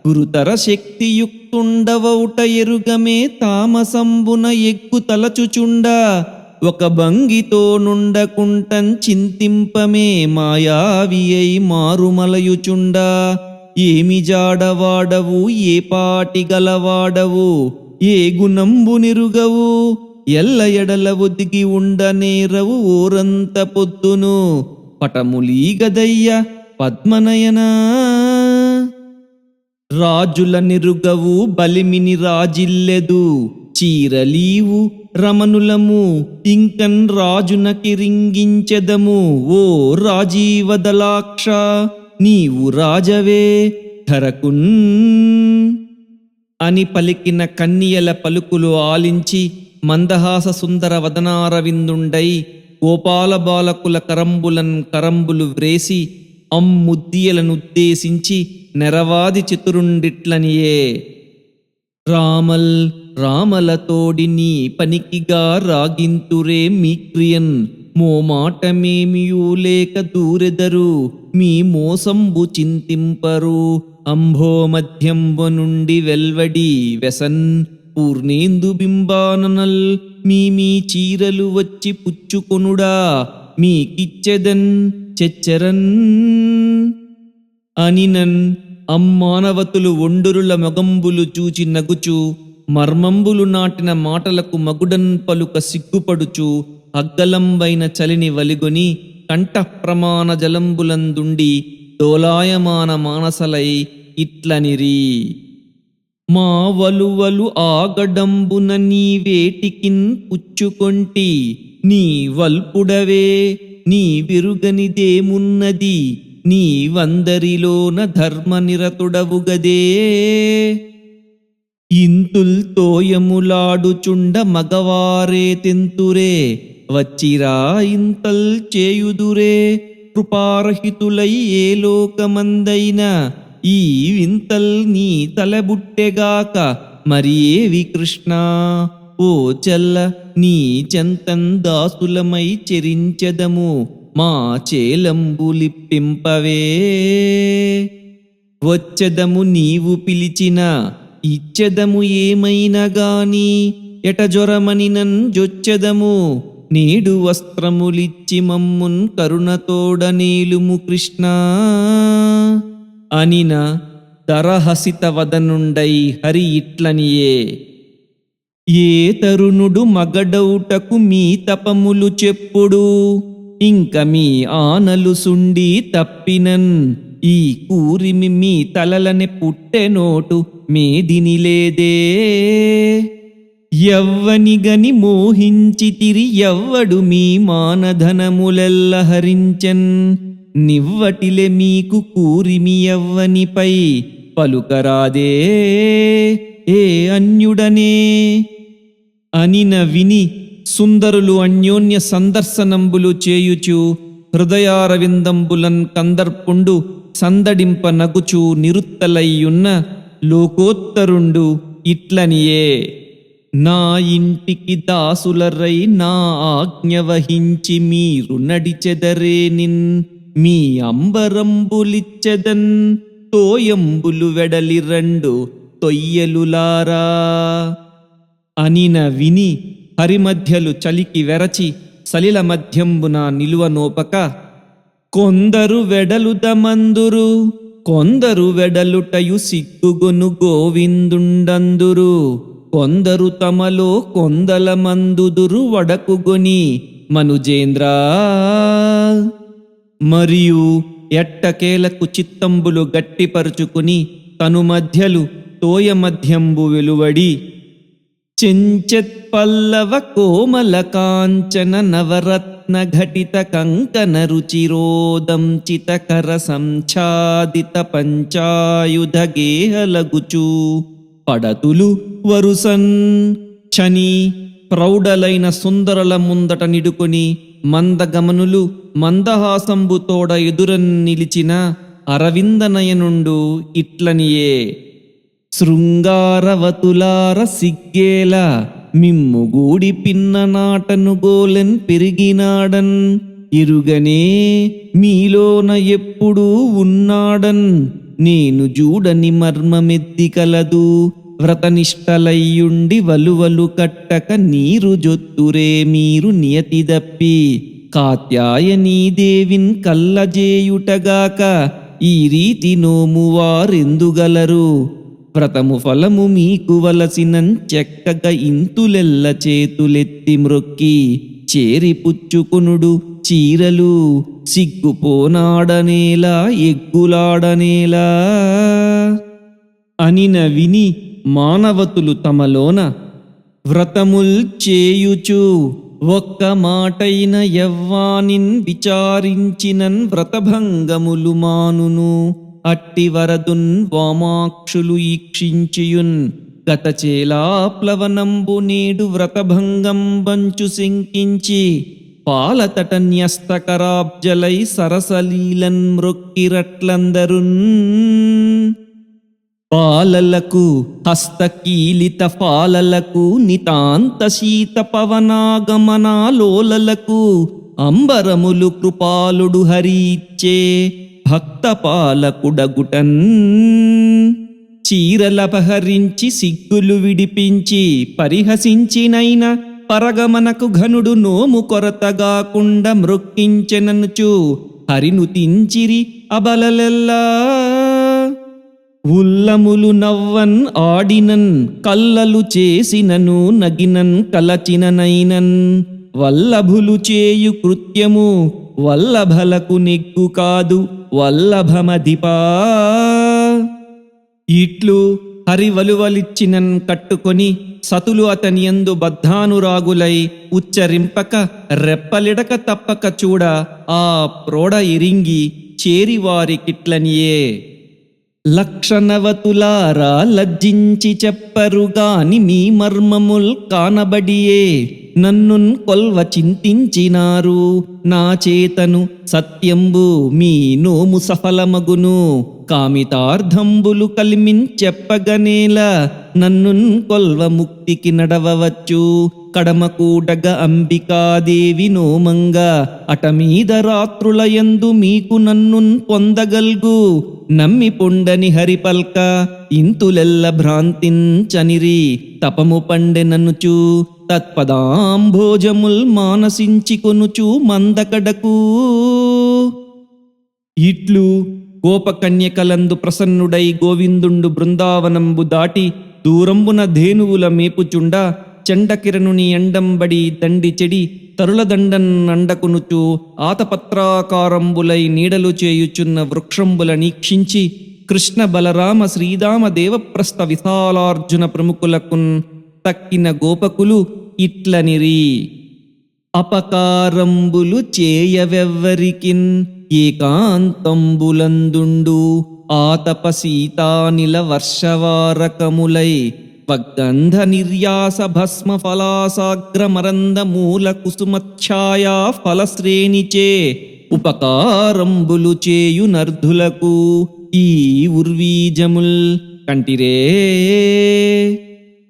గురుతర శక్తియుక్తుండవౌట ఎరుగమే తామసంబున ఎగ్గు తలచుచుండా ఒక భంగితో నుండకుంటం చింతింపమే మాయావి అయి మారుమలయుచుండా ఏమి జాడవాడవు ఏ పాటి గలవాడవు ఏ గుణంబు నిరుగవు ఎల్ల ఎడల ఒదిగి ఉండనేరవు ఓరంత పొద్దును పటములీగదయ్య పద్మనయనా రాజుల నిరుగవు బలిమిని రాజిల్లెదు చీరలీవు రమణులము ఇంకన్ రాజున కిరింగించెదము ఓ రాజీవదలాక్ష నీవు రాజవే ధరకున్ అని పలికిన కన్నియల పలుకులు ఆలించి మందహాస సుందర వదనారవిందుండై గోపాల బాలకుల కరంబులన్ కరంబులు వ్రేసి అమ్ముద్దియలనుద్దేశించి నెరవాది చతురుండిట్లనియే రామల్ రామలతోడి నీ పనికిగా రాగింతురే మీ క్రియన్ మోమాటమేమియూ లేక దూరెదరు మీ మోసంబు చింతింపరు అంభో మధ్యంబు నుండి వెల్వడి వెసన్ పూర్ణేందు బింబాననల్ మీ చీరలు వచ్చి పుచ్చుకొనుడా మీకిచ్చెదన్ చెచ్చరన్ అనినన్ అమ్మానవతులు ఒండురుల మొగంబులు చూచి నగుచు మర్మంబులు నాటిన మాటలకు మగుడన్ పలుక సిగ్గుపడుచు అగ్గలంబైన చలిని వలిగొని కంఠప్రమాణ జలంబులందుండి డోలాయమాన మానసలై ఇట్లనిరి మా వలువలు ఆగడంబున నీ వేటికిన్ పుచ్చుకొంటి నీ వల్పుడవే నీ విరుగనిదేమున్నది నీ వందరిలోన ధర్మనిరతుడవుగదే ఇంతుల్ తోయములాడుచుండ మగవారే తెంతురే వచ్చిరా ఇంతల్ చేయుదురే కృపారహితులై ఏ లోకమందైన ఈ వింతల్ నీ తలబుట్టెగాక మరి ఏవి కృష్ణ ఓ చెల్ల నీ చెంతన్ దాసులమై చెరించెదము మా చేలంబులిప్పింపవే వచ్చెదము నీవు పిలిచిన ఇచ్చెదము ఏమైనా గాని ఎటజొరమని జొచ్చెదము నేడు వస్త్రములిచ్చి మమ్మున్ కరుణతోడనేలుము కృష్ణ అనిన దరహసిత వదనుండై హరి ఇట్లనియే ఏ తరుణుడు మగడౌటకు మీ తపములు చెప్పుడు ఇంక మీ ఆనలు సుండి తప్పినన్ ఈ కూరిమి మీ తలలని పుట్టెనోటు మేదిని లేదే ఎవ్వనిగని మోహించితిరి ఎవ్వడు మీ మానధనములెల్ల హరించన్ నివ్వటిలె మీకు కూరిమి ఎవ్వనిపై పలుకరాదే ఏ అన్యుడనే అనిన విని సుందరులు అన్యోన్య సందర్శనంబులు చేయుచు హృదయారవిందంబులన్ కందర్పుండు సందడింప నగుచు నిరుత్తలయ్యున్న లోకోత్తరుండు ఇట్లనియే నా ఇంటికి దాసులరై నా ఆజ్ఞ వహించి మీరు నడిచెదరేనిన్ మీ అంబరంబులిచ్చెదన్ తోయంబులు వెడలి రెండు తొయ్యలులారా అనిన విని హరిమధ్యలు చలికి వెరచి సలిల మధ్యంబున నిలువనోపక కొందరు వెడలుదమందురు కొందరు వెడలుటయు సిగ్గుగొను గోవిందుండందురు కొందరు తమలో కొందల మందుదురు వడకుగొని మనుజేంద్ర మరియు ఎట్టకేలకు చిత్తంబులు గట్టిపరుచుకుని తను మధ్యలు తోయ మధ్యంబు వెలువడి చెంచెత్పల్లవ కోమల కాంచన నవరత్న ఘటిత కంకణ రుచిరోదంచితకర సంఛాదిత పంచాయుధ గేహలగుచూ పడతులు వరుసన్ చని ప్రౌఢలైన సుందరల ముందట నిడుకొని మందగమనులు మందహాసంబుతోడ ఎదురన్ నిలిచిన అరవిందనయనుండు ఇట్లనియే శృంగారవతులార సిగ్గేల మిమ్ముగూడి పిన్ననాటను గోలెన్ పెరిగినాడన్ ఇరుగనే మీలోన ఎప్పుడూ ఉన్నాడన్ నేను జూడని మర్మమెత్తి కలదు వ్రతనిష్టలయ్యుండి వలువలు కట్టక నీరు జొత్తురే మీరు నియతిదప్పి కాత్యాయనీదేవిన్ కల్లజేయుటగాక ఈ రీతి నోమువారెందుగలరు వ్రతము ఫలము మీకు వలసినం చెక్కగ ఇంతులెల్ల చేతులెత్తి మ్రొక్కి చేరి పుచ్చుకునుడు చీరలు సిగ్గుపోనాడనేలా ఎగ్గులాడనేలా అనిన విని మానవతులు తమలోన వ్రతముల్ చేయుచు ఒక్క మాటైన యవ్వానిన్ విచారించినన్ వ్రతభంగములు మానును అట్టి వరదున్ వామాక్షులు ఈక్షించియున్ గతచేలాప్లవనంబు నేడు వ్రతభంగం బంచు శంకించి పాలతట న్యస్తకరాబ్జలై సరసలీలన్ మ్రొక్కిరట్లందరున్ పాలలకు హస్తకీలిత పాలలకు నితాంత శీత పవనాగమనాలోలలకు అంబరములు కృపాలుడు హరిచ్చే భక్త పాలకుడగుటన్ చీరలపహరించి సిగ్గులు విడిపించి పరిహసించినైన పరగమనకు ఘనుడు నోము కొరతగాకుండా మ్రొక్కించెననుచు హరిను తించిరి అబలలెల్లా ఉల్లములు నవ్వన్ ఆడినన్ కల్లలు చేసినను నగినన్ కలచిననైనన్ వల్లభులు చేయు కృత్యము వల్లభలకు నెగ్గు కాదు వల్లభమధిపా ఇట్లు హరివలువలిచ్చినన్ కట్టుకొని సతులు అతని యందు బద్ధానురాగులై ఉచ్చరింపక రెప్పలిడక తప్పక చూడ ఆ ప్రోడ ఇరింగి చేరివారికిట్లనియే లక్షణవతులారా లజ్జించి చెప్పరుగాని మీ మర్మముల్ కానబడియే నన్నున్ కొల్వ చింతించినారు నా చేతను సత్యంబు మీ నోము సఫలమగును కామితార్థంబులు కలిమించెప్పగనేల నన్నున్ కొల్వ ముక్తికి నడవవచ్చు కడమకూడగ అంబికాదేవి నోమంగా అటమీద రాత్రులయందు మీకు నన్నున్ పొందగల్గు నమ్మి పొండని హరిపల్క ఇంతులెల్ల భ్రాంతించనిరి తపము పండెననుచు తత్పదాంభోజముల్ మానసించి కొనుచు మందకడకు ఇట్లు గోపకన్యకలందు ప్రసన్నుడై గోవిందుండు బృందావనంబు దాటి దూరంబున ధేనువుల మేపుచుండ చెండకిరణుని ఎండంబడి దండి చెడి తరులదండన్ అండకునుచు ఆతపత్రాకారంబులై నీడలు చేయుచున్న వృక్షంబుల నీక్షించి కృష్ణ బలరామ శ్రీరామ దేవప్రస్థ విశాలార్జున ప్రముఖులకున్ తక్కిన గోపకులు ఇట్లనిరి అపకారంబులు చేయవెవ్వరికిన్ ఏకాంతంబులందుండు ఆతప సీతానిల వర్షవారకములై వగ్గంధ నిర్యాస భస్మ ఫలాసాగ్రమరంద మూల కుసుమఛాయా ఫలశ్రేణిచే ఉపకారంబులు చేయు నర్ధులకు ఈ ఉర్వీజముల్ కంటిరే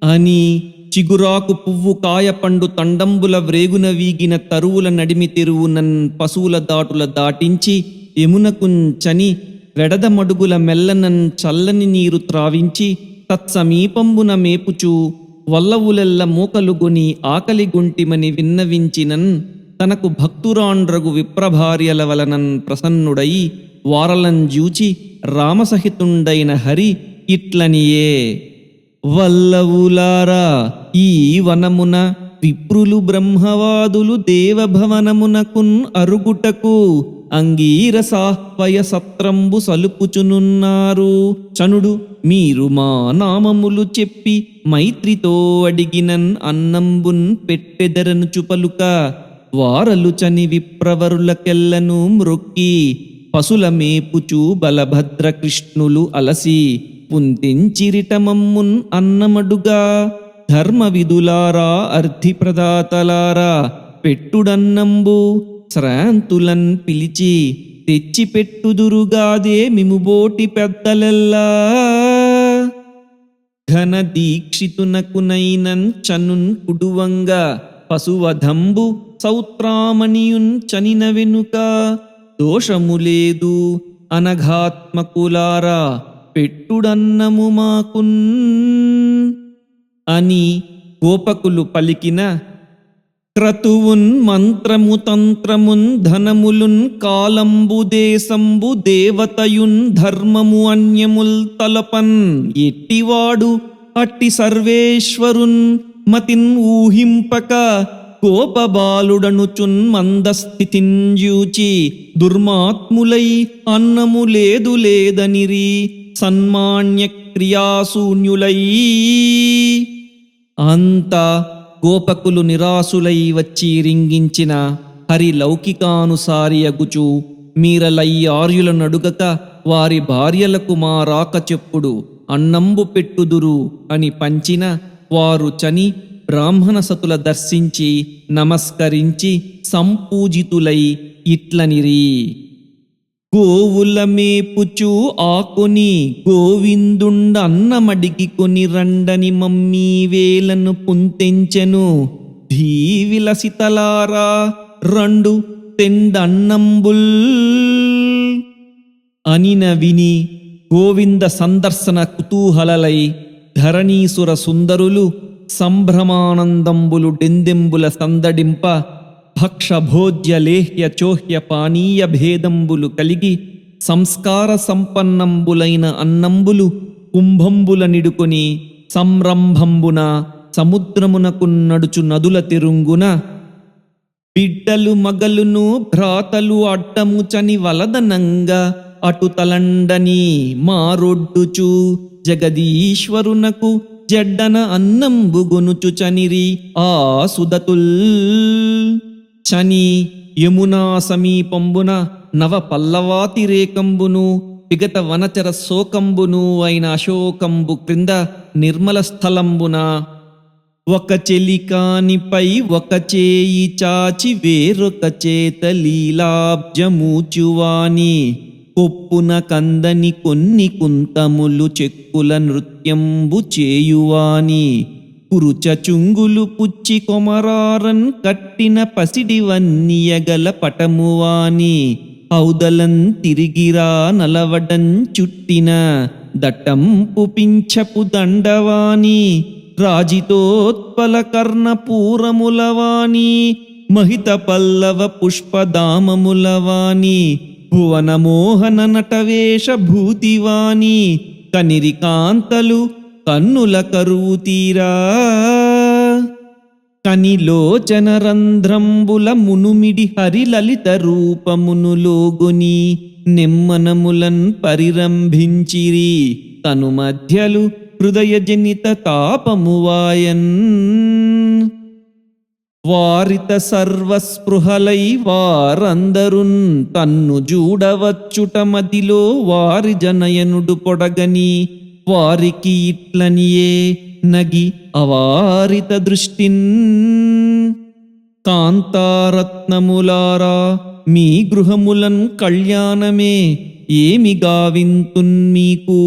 అని చిగురాకు పువ్వు కాయపండు తండంబుల వ్రేగున వీగిన తరువుల నడిమి తెరువునన్ పశువుల దాటుల దాటించి యమునకుంచని వెడదమడుగుల మెల్లనన్ చల్లని నీరు త్రావించి తత్సమీపంబున మేపుచు వల్లవులెల్ల మూకలుగొని ఆకలి గుంటిమని విన్నవించినన్ తనకు భక్తురాండ్రగు విప్రభార్యల వలనన్ ప్రసన్నుడై వారలంజూచి రామసహితుండైన హరి ఇట్లనియే, వల్లవులారా, ఈ వనమున విప్రులు బ్రహ్మవాదులు దేవభవనమునకున్ అరుగుటకు అంగీరసాహ్వయ సత్రంబు సలుపుచునున్నారు. చనుడు, మీరు మా నామములు చెప్పి మైత్రితో అడిగినన్ అన్నంబున్ పెట్టెదరనుచు పలుక, వారలు చని విప్రవరులకెల్లను మ్రొక్కి పశుల మేపుచు బలభద్ర కృష్ణులు అలసి పుంతించిరిటమమ్మున్ అన్నమడుగా, ధర్మ విధులారా అర్థిప్రదాతలారా, పెట్టుడన్నంబు శ్రాంతులన్ పిలిచి తెచ్చిపెట్టుదురుగాదే మిముబోటి పెద్దలెల్లా. ఘన దీక్షితునకునైనన్ చనున్ కుడువంగ పశువధంబు సౌత్రామణియున్ చనిన వెనుక, దోషములేదు అనఘాత్మకులారా, పెట్టుడన్నము మాకున్ అని గోపకులు పలికిన క్రతువున్ మంత్రము తంత్రమున్ ధనములున్ కాలంబు దేశంబు దేవతయున్ ధర్మము అన్యముల్ తలపన్, ఎట్టివాడు అట్టి సర్వేశ్వరున్ మతిన్ ఊహింపక గోపబాలుడనుచున్ మందస్థితింజూచి దుర్మాత్ములై అన్నము లేదు లేదనిరి సన్మాన్య క్రియాశూన్యులై. అంతా గోపకులు నిరాశులై వచ్చి రింగించిన హరి లౌకికానుసారి అగుచు, మీరలయ్యార్యుల నడుగక వారి భార్యలకు మా రాక చెప్పుడు అన్నంబు పెట్టుదురు అని పంచిన వారు చని బ్రాహ్మణ సతుల దర్శించి నమస్కరించి సంపూజితులై ఇట్లనిరి, గోవుల మేపుచు ఆకొని గోవిందుండ అన్నమడిగి కొని రండని మమ్మీ వేలను పుంతెంచెను, ధీవిలసితలారా రండు తెండన్నంబుల్ అనిన విని గోవింద సందర్శన కుతూహలలై ధరణీసుర సుందరులు సంభ్రమానందంబులు డెందెంబుల సందడింప భక్ష భోజ్య లేహ్య చోహ్య పానీయ భేదంబులు కలిగి సంస్కార సంపన్నంబులైన అన్నంబులు కుంభంబుల నిడుకొని సంరంభంబున సముద్రమునకు నడుచు నదుల తిరుంగున, బిడ్డలు మగలును భ్రాతలు అడ్డము చని వలదనంగా అటు తలండని మారొడ్డుచు జగదీశ్వరునకు జడ్డన అన్నంబుగొనుచు చనిరి ఆ సుదతుల్. చని యమునా సమీపంబున నవ పల్లవాతిరేకంబును విగత వనచర శోకంబును అయిన అశోకంబు క్రింద నిర్మల స్థలంబున ఒక చెలికానిపై ఒక చేయి చాచి వేరొక చేత లీలాబ్జమూచువాని, కొప్పున కందని కొన్ని కుంతములు చెక్కుల నృత్యంబు చేయువాని, కురుచ చుంగులు పుచ్చి కొమరారన్ కట్టిన పసిడివన్నియగల పటమువాని, ఔదలం తిరిగిరా నలవడం చుట్టిన దట్టంపు పింఛపు దండవాని, రాజితోత్పల కర్ణపూరములవాని, మహిత పల్లవ పుష్పదామములవాని, భువనమోహన నటవేష భూతివాని, కనిరి కాంతలు కన్నుల కరువు తీరా, కనిలోచన రంధ్రంబుల మునుమిడి హరిలలిత రూపమునులోగుని నెమ్మనములన్ పరిరంభించిరి, తను మధ్యలు హృదయజనిత తాపమువాయన్. వారిత సర్వస్పృహలై వారందరున్ తన్ను జూడవచ్చుట మదిలో వారి జనయనుడు పొడగని, వారికి ఇట్లనియే నగి అవారిత దృష్టిన్, కాంతారత్నములారా మీ గృహములన్ కళ్యాణమే ఏమి గావింతున్ మీకు,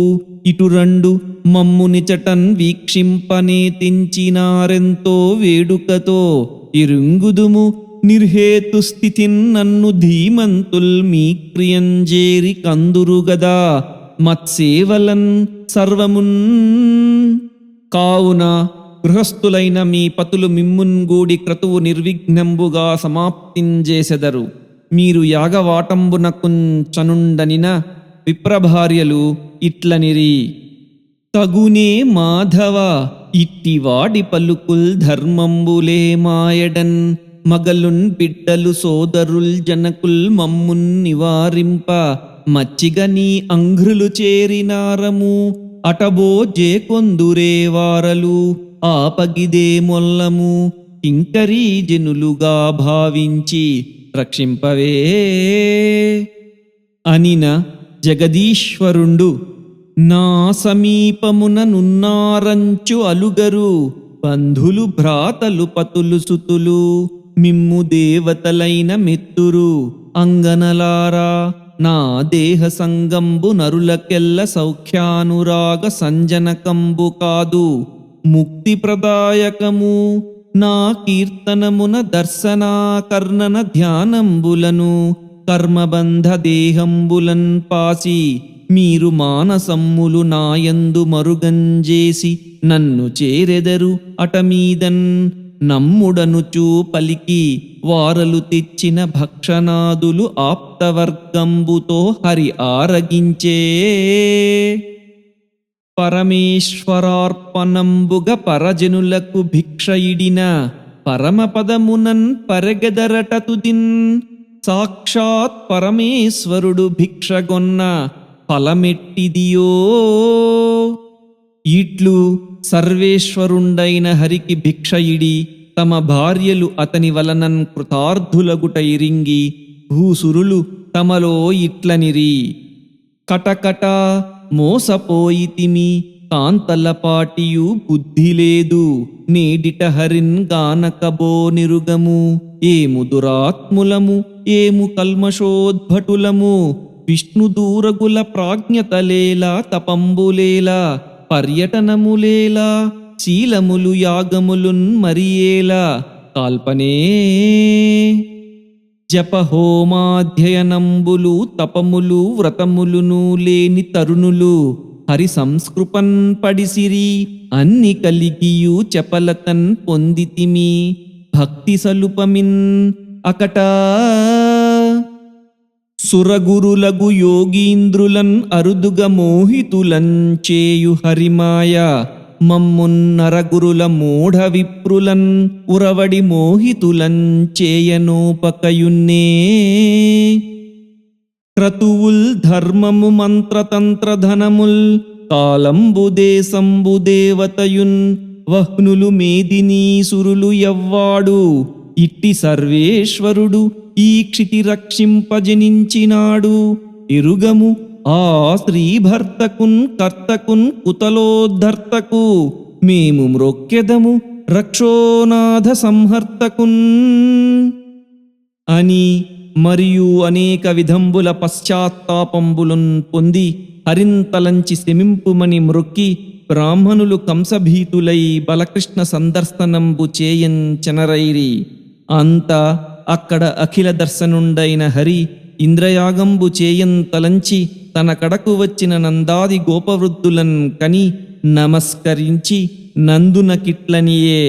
ఇటు రెండు మమ్మునిచటన్ వీక్షింపనే తెంచినారెంతో వేడుకతో, ఇరుంగుదుము నిర్హేతు స్థితిన్ నన్ను ధీమంతుల్ మీ క్రియంజేరి కందురుగదా, మత్సేవలన్ సర్వమున్. కావున గృహస్థులైన మీ పతులు మిమ్మున్గూడి క్రతువు నిర్విఘ్నంబుగా సమాప్తింజేసెదరు. మీరు యాగవాటంబునకుంచనుండనిన విప్రభార్యలు ఇట్లనిరి. తగునే మాధవ ఇట్టివాడి పలుకుల్ ధర్మంబులే మాయడన్ మగలున్ బిడ్డలు సోదరుల్ జనకుల్ మమ్మున్ నివారింప మచ్చిగ నీ అంఘ్రులు చేరినారము అటబో జేకొందురే వారలు ఆపగిదే మొల్లము కింకరీ జనులుగా భావించి రక్షింపవే అనిన జగదీశ్వరుండు నా సమీపమున నున్నారంచు అలుగరు బంధులు భ్రాతలు పతులు సుతులు మిమ్ము దేవతలైన మిత్తురు అంగనలారా నా దేహ సంగంబు నరులకెల్ల సౌఖ్యానురాగ సంజనకంబు కాదు ముక్తి ప్రదాయకము నా కీర్తనమున దర్శనాకర్ణన ధ్యానంబులను కర్మబంధ దేహంబులన్ పాసి మీరు మానసమ్ములు నాయందు మరుగంజేసి నన్ను చేరెదరు అటమీదన్ నమ్ముడనుచూ పలికి వారలు తెచ్చిన భక్షణాదులు ఆప్తవర్గంబుతో హరి ఆరగించే పరమేశ్వరార్పణంబుగ పరజనులకు భిక్షయిడిన పరమపదమునన్ పరగెదరట తుదిన్ సాక్షాత్ పరమేశ్వరుడు భిక్షగొన్న ఫలమెట్టిదియో ఇట్లు సర్వేశ్వరుండైన హరికి భిక్షయిడి తమ భార్యలు అతని వలనన్ కృతార్థులగుట ఇరింగి భూసురులు తమలో ఇట్లనిరి. కటకట మోసపోయితిమి కాంతలపాటియు బుద్ధి లేదు నేడిట హరిన్ గానకబో నిరుగము ఏము దురాత్ములము ఏము కల్మషోద్భటులము విష్ణుదూరగుల ప్రాజ్ఞతలేలా తపంబులేలా పర్యటనములేలా శీలములు యాగములున్ మరియేలా కాల్పనే జపహోమాధ్యయనంబులు తపములు వ్రతములును లేని తరుణులు హరి సంస్కృపన్ పడిసిరి అన్ని కలిగియు చపలతన్ పొందితిమి భక్తి సలుపమిన్ అకట సురగురులగు యోగీంద్రులన్ అరుదుగ మోహితులన్ చేయు హరిమాయ మమ్మున్ నరగురుల మూఢ విప్రులన్ ఉరవడి మోహితులన్ చేయనోపకయున్నే క్రతువుల్ ధర్మము మంత్రతంత్ర ధనముల్ కాలంబు దేశంబు దేవతయున్ వహ్నులు మేదినీసురులు ఎవ్వాడు ఇట్టి సర్వేశ్వరుడు ఈ క్షితి రక్షింపజనించినాడు ఇరుగము ఆ శ్రీభర్తకున్ కర్తకున్ కుతలోద్ధర్తకు మేము మ్రొక్కెదము రక్షోనాథ సంహర్తకున్ అని మరియు అనేక విధంబుల పశ్చాత్తాపంబులున్ పొంది హరింతలంచి శమింపుమని మ్రొక్కి బ్రాహ్మణులు కంసభీతులై బలకృష్ణ సందర్శనంబు చేయంచనరైరి. అంత అక్కడ అఖిల దర్శనుండైన హరి ఇంద్రయాగంబు చేయంతలంచి తన కడకు వచ్చిన నందాది గోపవృద్ధులన్ కని నమస్కరించి నందునకిట్లనియే